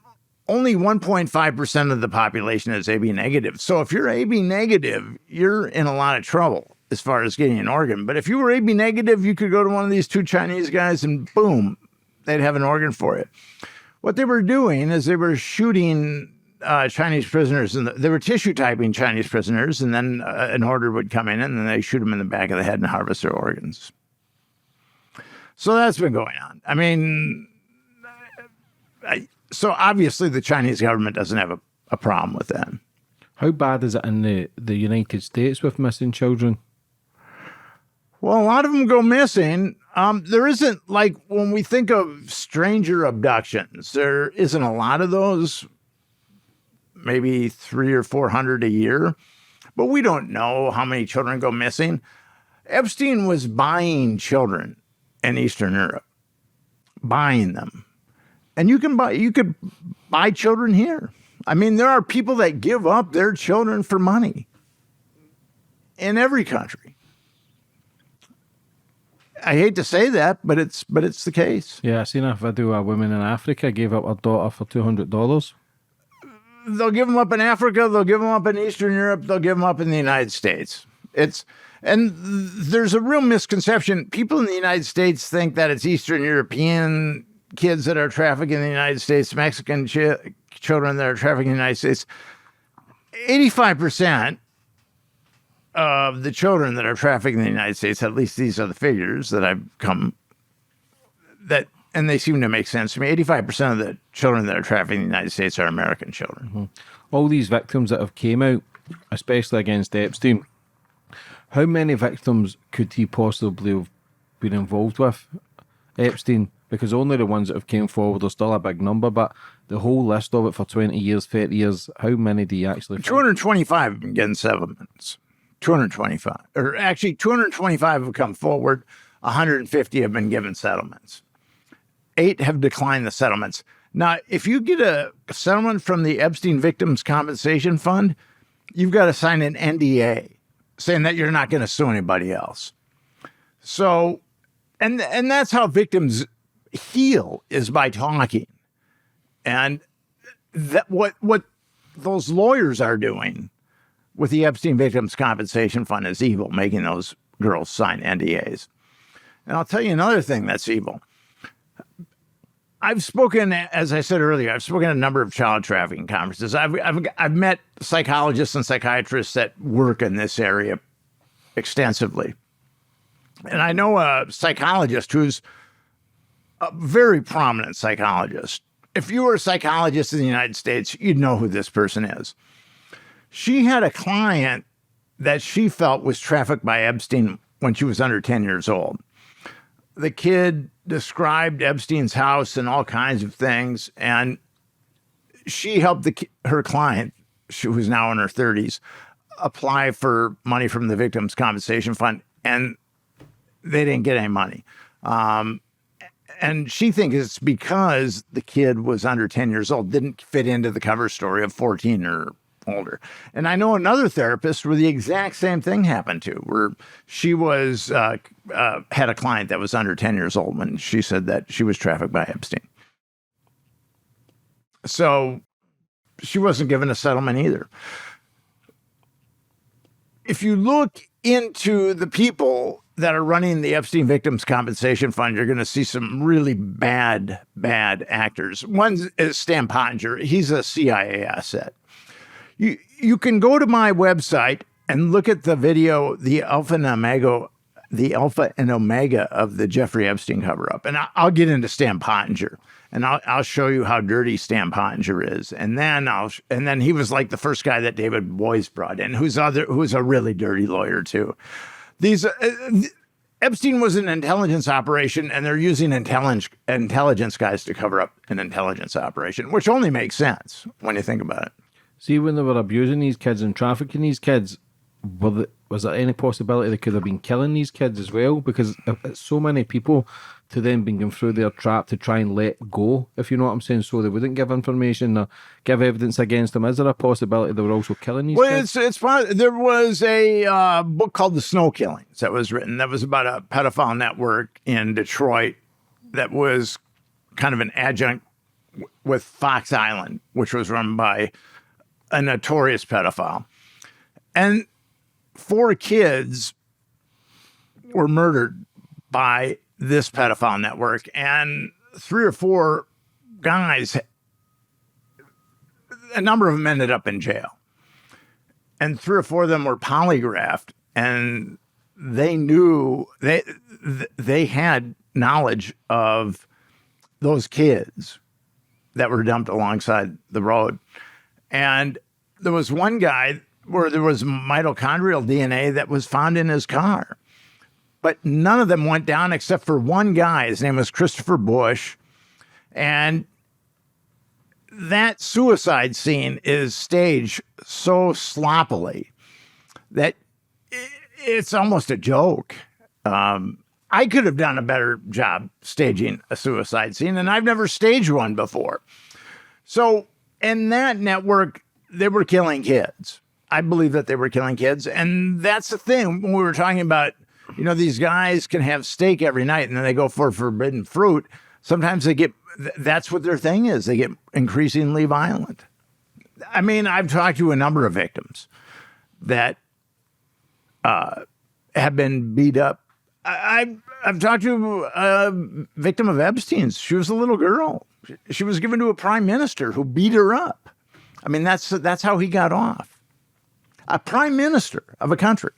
only 1.5% of the population is AB negative. So if you're AB negative, you're in a lot of trouble as far as getting an organ. But if you were AB negative, you could go to one of these two Chinese guys and boom, they'd have an organ for you. What they were doing is they were shooting Chinese prisoners, and they were tissue typing Chinese prisoners, and then an order would come in, and then they shoot them in the back of the head and harvest their organs. So that's been going on. I mean, so obviously the Chinese government doesn't have a problem with that. How bad is it in the United States with missing children? Well, a lot of them go missing. There isn't, like, when we think of stranger abductions, there isn't a lot of those, maybe 300 or 400 a year, but we don't know how many children go missing. Epstein was buying children in Eastern Europe, buying them. And you could buy children here. I mean, there are people that give up their children for money in every country. I hate to say that, but it's the case. Yeah, I seen a video of a woman in Africa gave up her daughter for $200. They'll give them up in Africa. They'll give them up in Eastern Europe. They'll give them up in the United States. And there's a real misconception. People in the United States think that it's Eastern European kids that are trafficked in the United States, Mexican children that are trafficked in the United States. 85% of the children that are trafficked in the United States, at least these are the figures that I've come, and they seem to make sense to me. 85% of the children that are trafficked in the United States are American children. Mm-hmm. All these victims that have came out, especially against Epstein, how many victims could he possibly have been involved with, Epstein? Because only the ones that have came forward are still a big number, but the whole list of it for 20 years, 30 years, how many do you actually find? 225 have been getting settlements. 225. Or actually, 225 have come forward. 150 have been given settlements. 8 have declined the settlements. Now, if you get a settlement from the Epstein Victims Compensation Fund, you've got to sign an NDA saying that you're not going to sue anybody else. So, and that's how victims heal, is by talking. And that what those lawyers are doing with the Epstein Victims Compensation Fund is evil, making those girls sign NDAs. And I'll tell you another thing that's evil. I've spoken, as I said earlier, I've spoken at a number of child trafficking conferences. I've met psychologists and psychiatrists that work in this area extensively. And I know a psychologist who's a very prominent psychologist. If you were a psychologist in the United States, you'd know who this person is. She had a client that she felt was trafficked by Epstein when she was under 10 years old. The kid described Epstein's house and all kinds of things, and she helped her client, who was now in her 30s, apply for money from the Victims Compensation Fund, and they didn't get any money. And she thinks it's because the kid was under 10 years old, didn't fit into the cover story of 14 or older. And I know another therapist where the exact same thing happened to, where she was had a client that was under 10 years old when she said that she was trafficked by Epstein. So she wasn't given a settlement either. If you look into the people that are running the Epstein Victims Compensation Fund, you're going to see some really bad actors. One is Stan Pottinger. He's a CIA asset. You can go to my website and look at the video, the Alpha and Omega of the Jeffrey Epstein cover-up. And I'll get into Stan Pottinger, and I'll show you how dirty Stan Pottinger is. And then he was like the first guy that David Boies brought in, who's a really dirty lawyer too. Epstein was an intelligence operation, and they're using intelligence guys to cover up an intelligence operation, which only makes sense when you think about it. See, when they were abusing these kids and trafficking these kids, was there any possibility they could have been killing these kids as well? Because it's so many people to then be going through their trap to try and let go, if you know what I'm saying, so they wouldn't give information or give evidence against them. Is there a possibility they were also killing these kids? There was a book called The Snow Killings that was written. That was about a pedophile network in Detroit that was kind of an adjunct with Fox Island, which was run by a notorious pedophile. And 4 kids were murdered by this pedophile network, and 3 or 4 guys, a number of them ended up in jail, and 3 or 4 of them were polygraphed, and they knew they had knowledge of those kids that were dumped alongside the road. And there was one guy where there was mitochondrial DNA that was found in his car. but none of them went down except for one guy. His name was Christopher Bush. And that suicide scene is staged so sloppily that it's almost a joke. I could have done a better job staging a suicide scene, and I've never staged one before. So in that network, they were killing kids. I believe that they were killing kids. And that's the thing when we were talking about, these guys can have steak every night and then they go for forbidden fruit. Sometimes that's what their thing is. They get increasingly violent. I mean, I've talked to a number of victims that have been beat up. I've talked to a victim of Epstein's. She was a little girl. She was given to a prime minister who beat her up. I mean, that's how he got off. A prime minister of a country.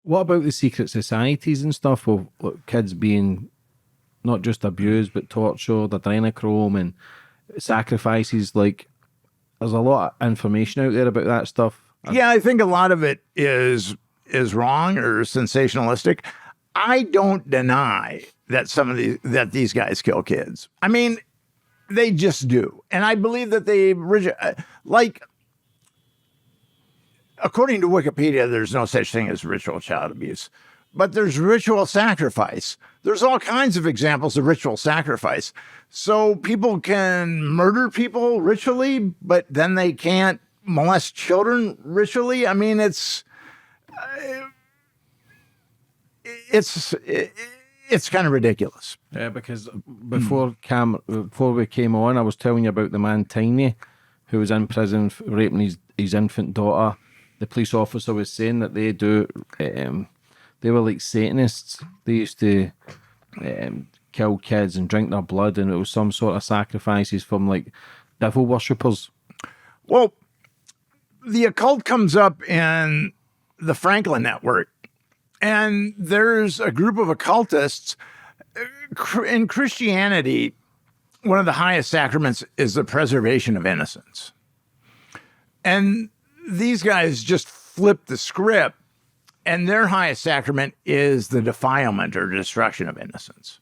What about the secret societies and stuff of kids being not just abused but tortured, adrenochrome and sacrifices? Like, there's a lot of information out there about that stuff. Yeah, I think a lot of it is wrong or sensationalistic. I don't deny that that these guys kill kids. I mean, they just do, and I believe that according to Wikipedia, there's no such thing as ritual child abuse, but there's ritual sacrifice. There's all kinds of examples of ritual sacrifice. So people can murder people ritually, but then they can't molest children ritually. I mean, it's kind of ridiculous. Yeah, because before we came on, I was telling you about the man Tiny, who was in prison for raping his infant daughter. The police officer was saying that they were like Satanists. They used to kill kids and drink their blood, and it was some sort of sacrifices from like devil worshippers. Well, the occult comes up in the Franklin Network, and there's a group of occultists. In Christianity, one of the highest sacraments is the preservation of innocence. And these guys just flip the script, and their highest sacrament is the defilement or destruction of innocence.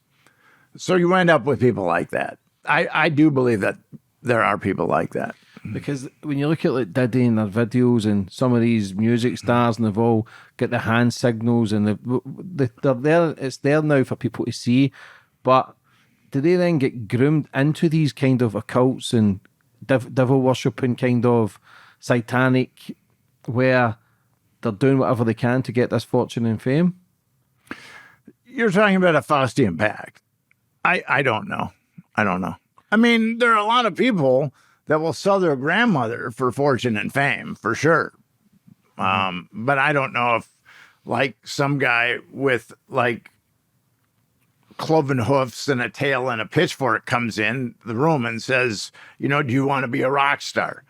So you end up with people like that. I do believe that there are people like that. Because when you look at like Diddy and their videos and some of these music stars, and they've all got the hand signals, and they're there. It's there now for people to see. But do they then get groomed into these kind of occults and devil worshipping kind of satanic, where they're doing whatever they can to get this fortune and fame? You're talking about a Faustian pact. I don't know. I mean, there are a lot of people that will sell their grandmother for fortune and fame, for sure. But I don't know if, like, some guy with, like, cloven hoofs and a tail and a pitchfork comes in the room and says, do you want to be a rock star?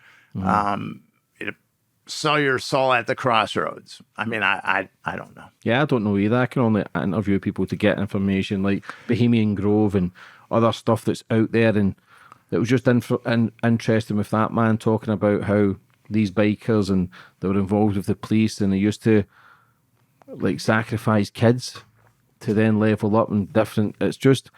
Sell your soul at the crossroads. I mean, I don't know. Yeah, I don't know either. I can only interview people to get information, like Bohemian Grove and other stuff that's out there. And it was just interesting with that man talking about how these bikers, and they were involved with the police, and they used to like sacrifice kids to then level up and different. It's just,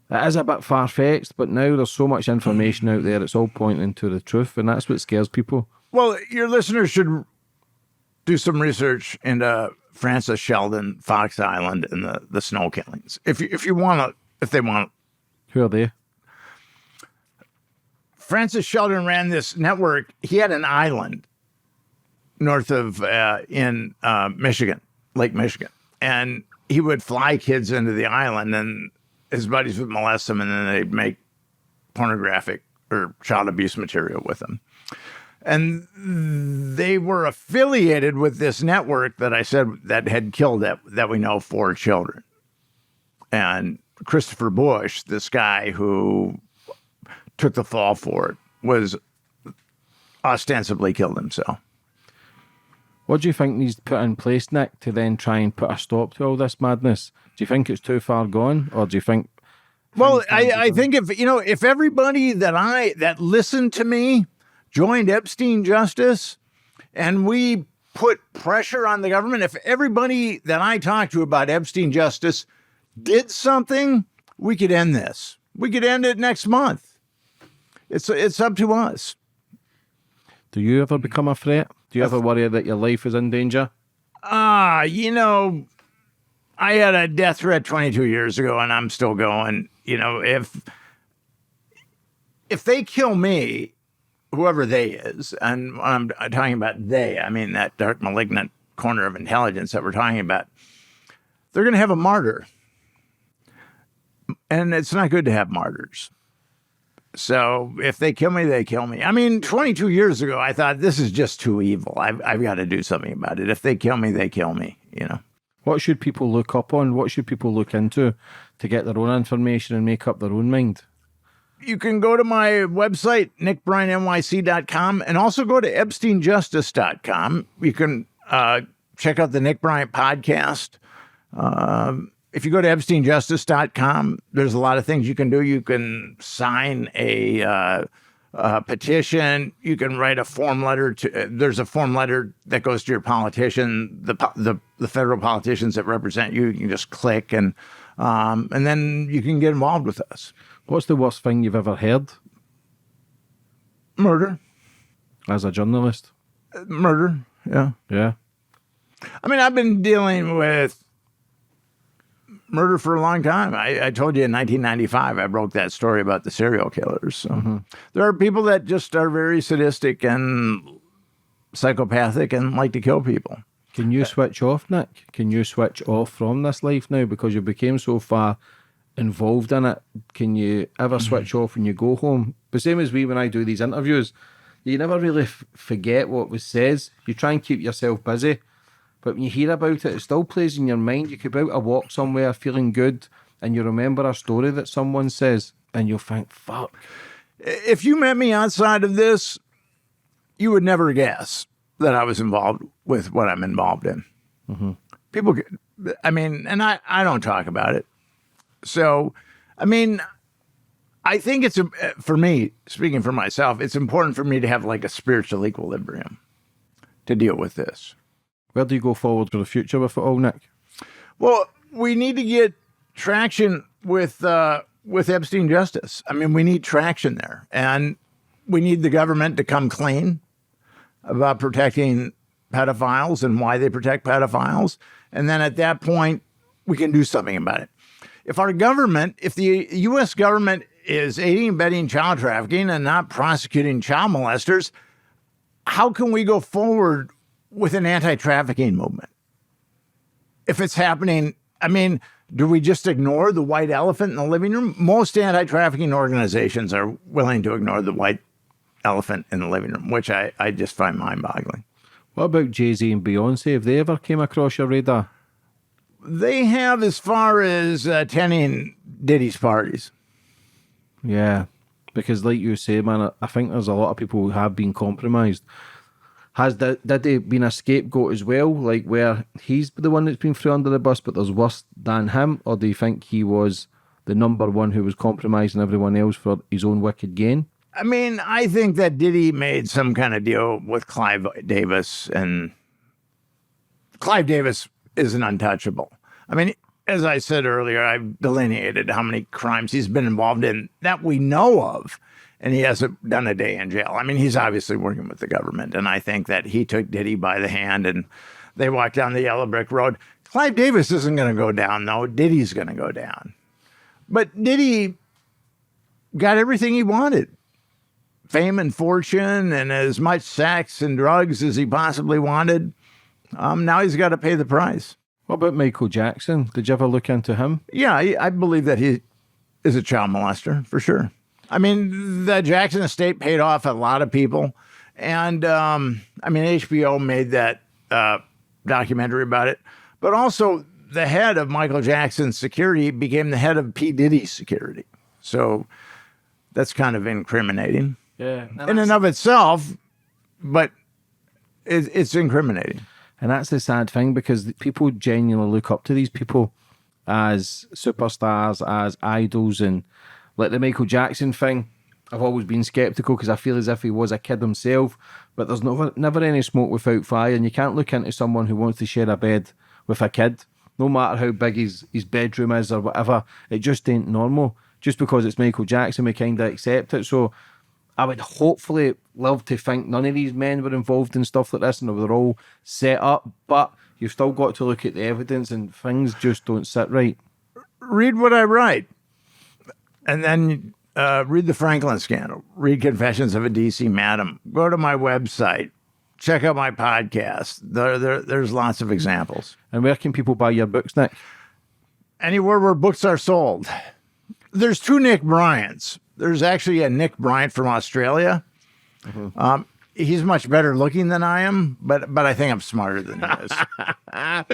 it is a bit far-fetched, but now there's so much information out there, it's all pointing to the truth, and that's what scares people. Well, your listeners should do some research into Francis Sheldon, Fox Island, and the snow killings. If they want. Who are they? Francis Sheldon ran this network. He had an island north of in Michigan, Lake Michigan, and he would fly kids into the island, and his buddies would molest them, and then they'd make pornographic or child abuse material with them. And they were affiliated with this network that I said that had killed that we know 4 children. And Christopher Bush, this guy who took the fall for it, was ostensibly killed himself. What do you think needs to put in place, Nick, to then try and put a stop to all this madness? Do you think it's too far gone, or do you think? Well, I think if everybody that listened to me joined Epstein Justice, and we put pressure on the government. If everybody that I talked to about Epstein justice did something, we could end this. We could end it next month. It's up to us. Do you ever become a threat? Do you ever worry that your life is in danger? I had a death threat 22 years ago, and I'm still going. If they kill me, whoever they is, and when I'm talking about they, I mean that dark, malignant corner of intelligence that we're talking about, they're going to have a martyr. And it's not good to have martyrs. So if they kill me, they kill me. I mean, 22 years ago, I thought this is just too evil. I've got to do something about it. If they kill me, they kill me, What should people look up on? What should people look into to get their own information and make up their own mind? You can go to my website, nickbryantnyc.com, and also go to epsteinjustice.com. You can check out the Nick Bryant podcast. If you go to epsteinjustice.com, there's a lot of things you can do. You can sign a petition. You can write a form letter. There's a form letter that goes to your politician, the federal politicians that represent you. You can just click, and then you can get involved with us. What's the worst thing you've ever heard? Murder. As a journalist? Murder, yeah. Yeah. I mean, I've been dealing with murder for a long time. I told you in 1995, I broke that story about the serial killers. So there are people that just are very sadistic and psychopathic and like to kill people. Can you switch off, Nick? Can you switch off from this life now because you became so far involved in it? Can you ever switch off when you go home? The same as when I do these interviews, you never really forget what was said. You try and keep yourself busy. But when you hear about it, it still plays in your mind. You could be out a walk somewhere feeling good and you remember a story that someone says and you'll think, fuck. If you met me outside of this, you would never guess that I was involved with what I'm involved in. People, I mean, and I don't talk about it. So, I mean, I think it's, for me, speaking for myself, it's important for me to have like a spiritual equilibrium to deal with this. Where do you go forward for the future with it all, Nick? Well, we need to get traction with Epstein justice. I mean, we need traction there. And we need the government to come clean about protecting pedophiles and why they protect pedophiles. And then at that point, we can do something about it. If the U.S. government is aiding and abetting child trafficking and not prosecuting child molesters, how can we go forward with an anti-trafficking movement? If it's happening, I mean, do we just ignore the white elephant in the living room? Most anti-trafficking organizations are willing to ignore the white elephant in the living room, which I just find mind-boggling. What about Jay-Z and Beyonce? Have they ever came across your radar? They have, as far as attending Diddy's parties. Yeah, because like you say, man, I think there's a lot of people who have been compromised. Has Diddy been a scapegoat as well, like where he's the one that's been thrown under the bus, but there's worse than him? Or do you think he was the number one who was compromising everyone else for his own wicked gain? I mean, I think that Diddy made some kind of deal with Clive Davis, and Clive Davis is an untouchable. I mean, as I said earlier, I've delineated how many crimes he's been involved in that we know of. And he hasn't done a day in jail. I mean, he's obviously working with the government. And I think that he took Diddy by the hand and they walked down the yellow brick road. Clive Davis isn't going to go down, though. Diddy's going to go down. But Diddy got everything he wanted. Fame and fortune and as much sex and drugs as he possibly wanted. Now he's got to pay the price. What about Michael Jackson? Did you ever look into him? Yeah, I believe that he is a child molester, for sure. I mean, the Jackson estate paid off a lot of people. And, I mean, HBO made that documentary about it. But also, the head of Michael Jackson's security became the head of P. Diddy's security. So that's kind of incriminating. Yeah. In and of itself, but it's incriminating. And that's the sad thing, because people genuinely look up to these people as superstars, as idols, and like the Michael Jackson thing. I've always been sceptical because I feel as if he was a kid himself, but there's never any smoke without fire, and you can't look into someone who wants to share a bed with a kid, no matter how big his bedroom is or whatever. It just ain't normal. Just because it's Michael Jackson, we kind of accept it. So I would hopefully love to think none of these men were involved in stuff like this and they were all set up, but you've still got to look at the evidence and things just don't sit right. Read what I write. And then read the Franklin scandal. Read Confessions of a DC Madam. Go to my website. Check out my podcast. There's lots of examples. And where can people buy your books, Nick? Anywhere where books are sold. There's two Nick Bryants. There's actually a Nick Bryant from Australia. Mm-hmm. He's much better looking than I am, but I think I'm smarter than he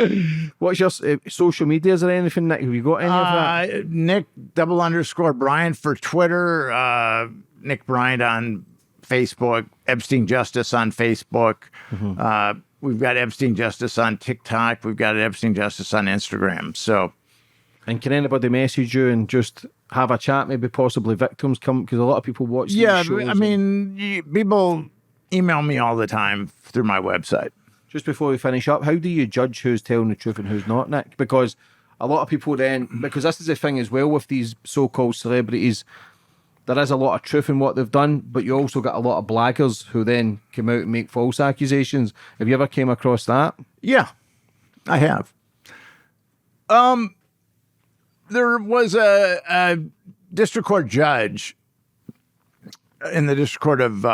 is. What's your social media? Is there anything, Nick? Have you got any of that? Nick _Bryant for Twitter. Nick Bryant on Facebook. Epstein Justice on Facebook. Mm-hmm. We've got Epstein Justice on TikTok. We've got Epstein Justice on Instagram. So, and can anybody message you and just have a chat? Maybe possibly victims come, because a lot of people watch these shows. I mean, people email me all the time through my website. Just before we finish up, how do you judge who's telling the truth and who's not, Nick? Because a lot of people then, because this is the thing as well with these so-called celebrities, there is a lot of truth in what they've done, but you also got a lot of blaggers who then come out and make false accusations. Have you ever came across that? Yeah, I have. There was a district court judge in the district court of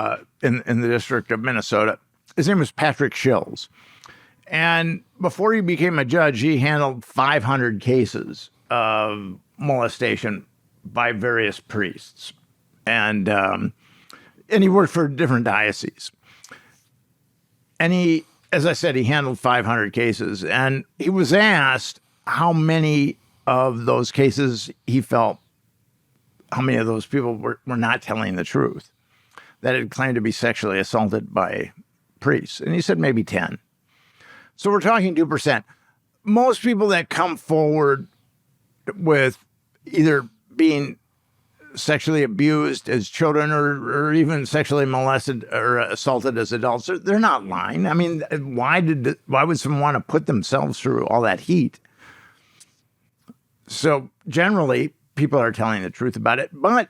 in the District of Minnesota. His name was Patrick Schills, and before he became a judge, he handled 500 cases of molestation by various priests, and he worked for different dioceses. And he, as I said, he handled 500 cases, and he was asked how many of those cases he felt, how many of those people were not telling the truth, that had claimed to be sexually assaulted by priests. And he said maybe 10. So we're talking 2%. Most people that come forward with either being sexually abused as children or even sexually molested or assaulted as adults, they're not lying. I mean, why would someone want to put themselves through all that heat? So generally, people are telling the truth about it, but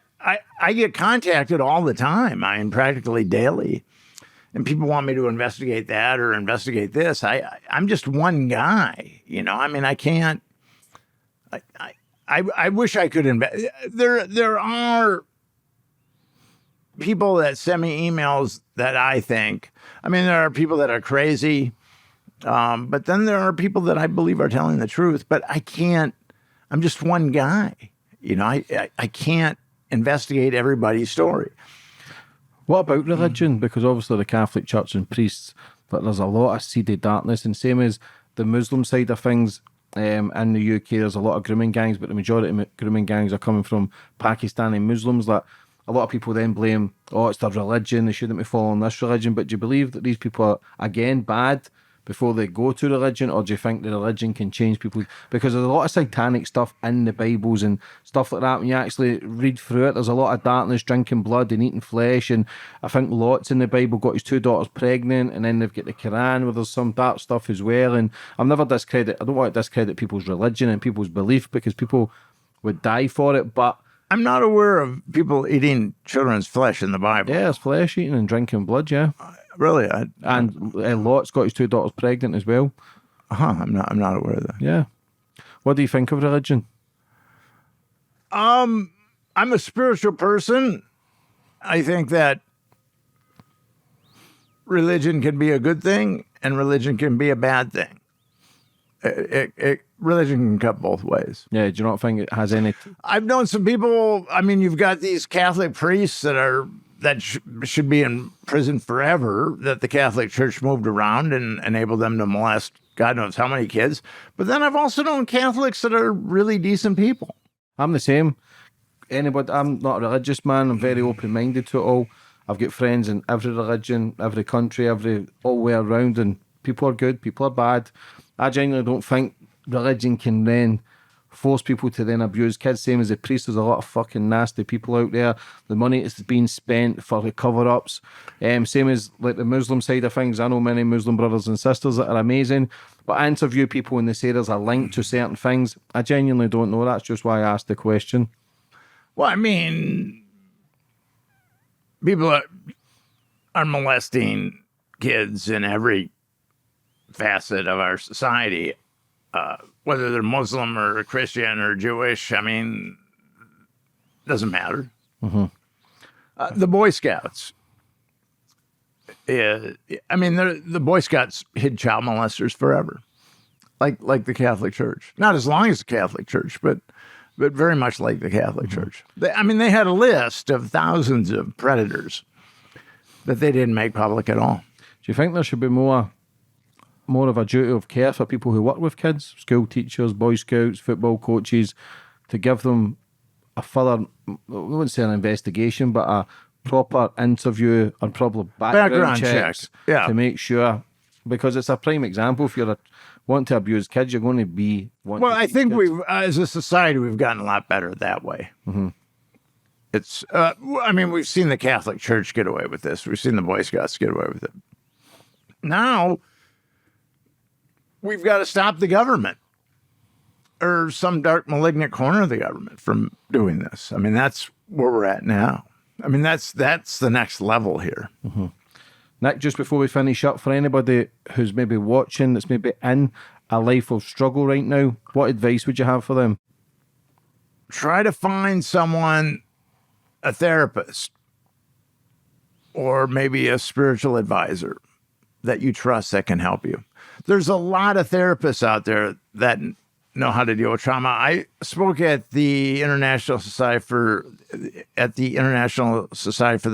I get contacted all the time. I mean, practically daily, and people want me to investigate that or investigate this. I'm just one guy, you know. I mean, I can't. I wish I could invest. There are people that send me emails that I think. I mean, there are people that are crazy, but then there are people that I believe are telling the truth. But I can't. I'm just one guy. You know, I can't investigate everybody's story. What about religion? Because obviously the Catholic Church and priests, but there's a lot of seedy darkness, and same as the Muslim side of things. In the UK, there's a lot of grooming gangs, but the majority of grooming gangs are coming from Pakistani Muslims. That a lot of people then blame, it's their religion, they shouldn't be following this religion. But do you believe that these people are, again, bad before they go to religion, or do you think the religion can change people? Because there's a lot of satanic stuff in the Bibles and stuff like that. When you actually read through it, there's a lot of darkness, drinking blood and eating flesh. And I think Lot's in the Bible got his 2 daughters pregnant, and then they've got the Quran where there's some dark stuff as well. And I don't want to discredit people's religion and people's belief, because people would die for it. But I'm not aware of people eating children's flesh in the Bible. yeah, there's flesh eating and drinking blood, yeah. Really? And Lot's got his 2 daughters pregnant as well. I'm not aware of that. Yeah. What do you think of religion? I'm a spiritual person. I think that religion can be a good thing and religion can be a bad thing. Religion can cut both ways. Yeah, do you not think it has any... I've known some people, I mean, you've got these Catholic priests that should be in prison forever, that the Catholic Church moved around and enabled them to molest God knows how many kids. But then I've also known Catholics that are really decent people. I'm the same. I'm not a religious man. I'm very open-minded to it all. I've got friends in every religion, every country, all the way around, and people are good, people are bad. I genuinely don't think religion can then force people to then abuse kids. Same as the priests, there's a lot of fucking nasty people out there. The money is being spent for the cover-ups. Same as like the Muslim side of things. I know many Muslim brothers and sisters that are amazing, but I interview people and they say there's a link to certain things. I genuinely don't know. That's just why I asked the question. Well, I mean, people are molesting kids in every facet of our society, whether they're Muslim or Christian or Jewish. I mean, doesn't matter. Mm-hmm. The Boy Scouts. I mean, the Boy Scouts hid child molesters forever, like the Catholic Church. Not as long as the Catholic Church, but very much like the Catholic Church. They had a list of thousands of predators that they didn't make public at all. Do you think there should be more of a duty of care for people who work with kids, school teachers, Boy Scouts, football coaches, to give them a further, I wouldn't say an investigation, but a proper interview and proper background checks to make sure, because it's a prime example. If you're want to abuse kids, you're going to be well, I think we've, as a society, we've gotten a lot better that way. Mm-hmm. It's, we've seen the Catholic Church get away with this. We've seen the Boy Scouts get away with it. Now, we've got to stop the government or some dark, malignant corner of the government from doing this. I mean, that's where we're at now. I mean, that's the next level here. Mm-hmm. Nick, just before we finish up, for anybody who's maybe watching, that's maybe in a life of struggle right now, what advice would you have for them? Try to find someone, a therapist, or maybe a spiritual advisor that you trust that can help you. There's a lot of therapists out there that know how to deal with trauma. I spoke at the International Society for the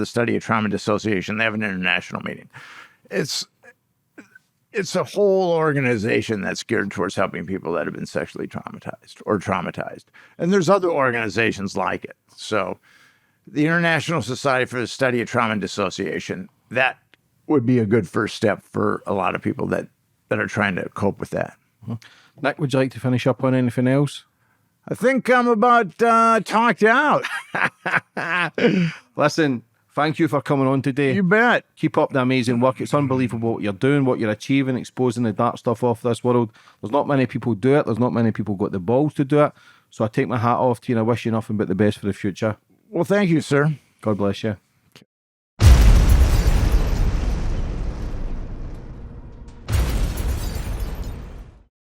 Study of Trauma and Dissociation. They have an international meeting. It's a whole organization that's geared towards helping people that have been sexually traumatized. And there's other organizations like it. So the International Society for the Study of Trauma and Dissociation, that would be a good first step for a lot of people that are trying to cope with that. Mm-hmm. Nick, would you like to finish up on anything else? I think I'm about talked out. Listen, thank you for coming on today. You bet. Keep up the amazing work. It's unbelievable what you're doing, what you're achieving, exposing the dark stuff off this world. There's not many people do it. There's not many people got the balls to do it. So I take my hat off to you and I wish you nothing but the best for the future. Well, thank you, sir. God bless you.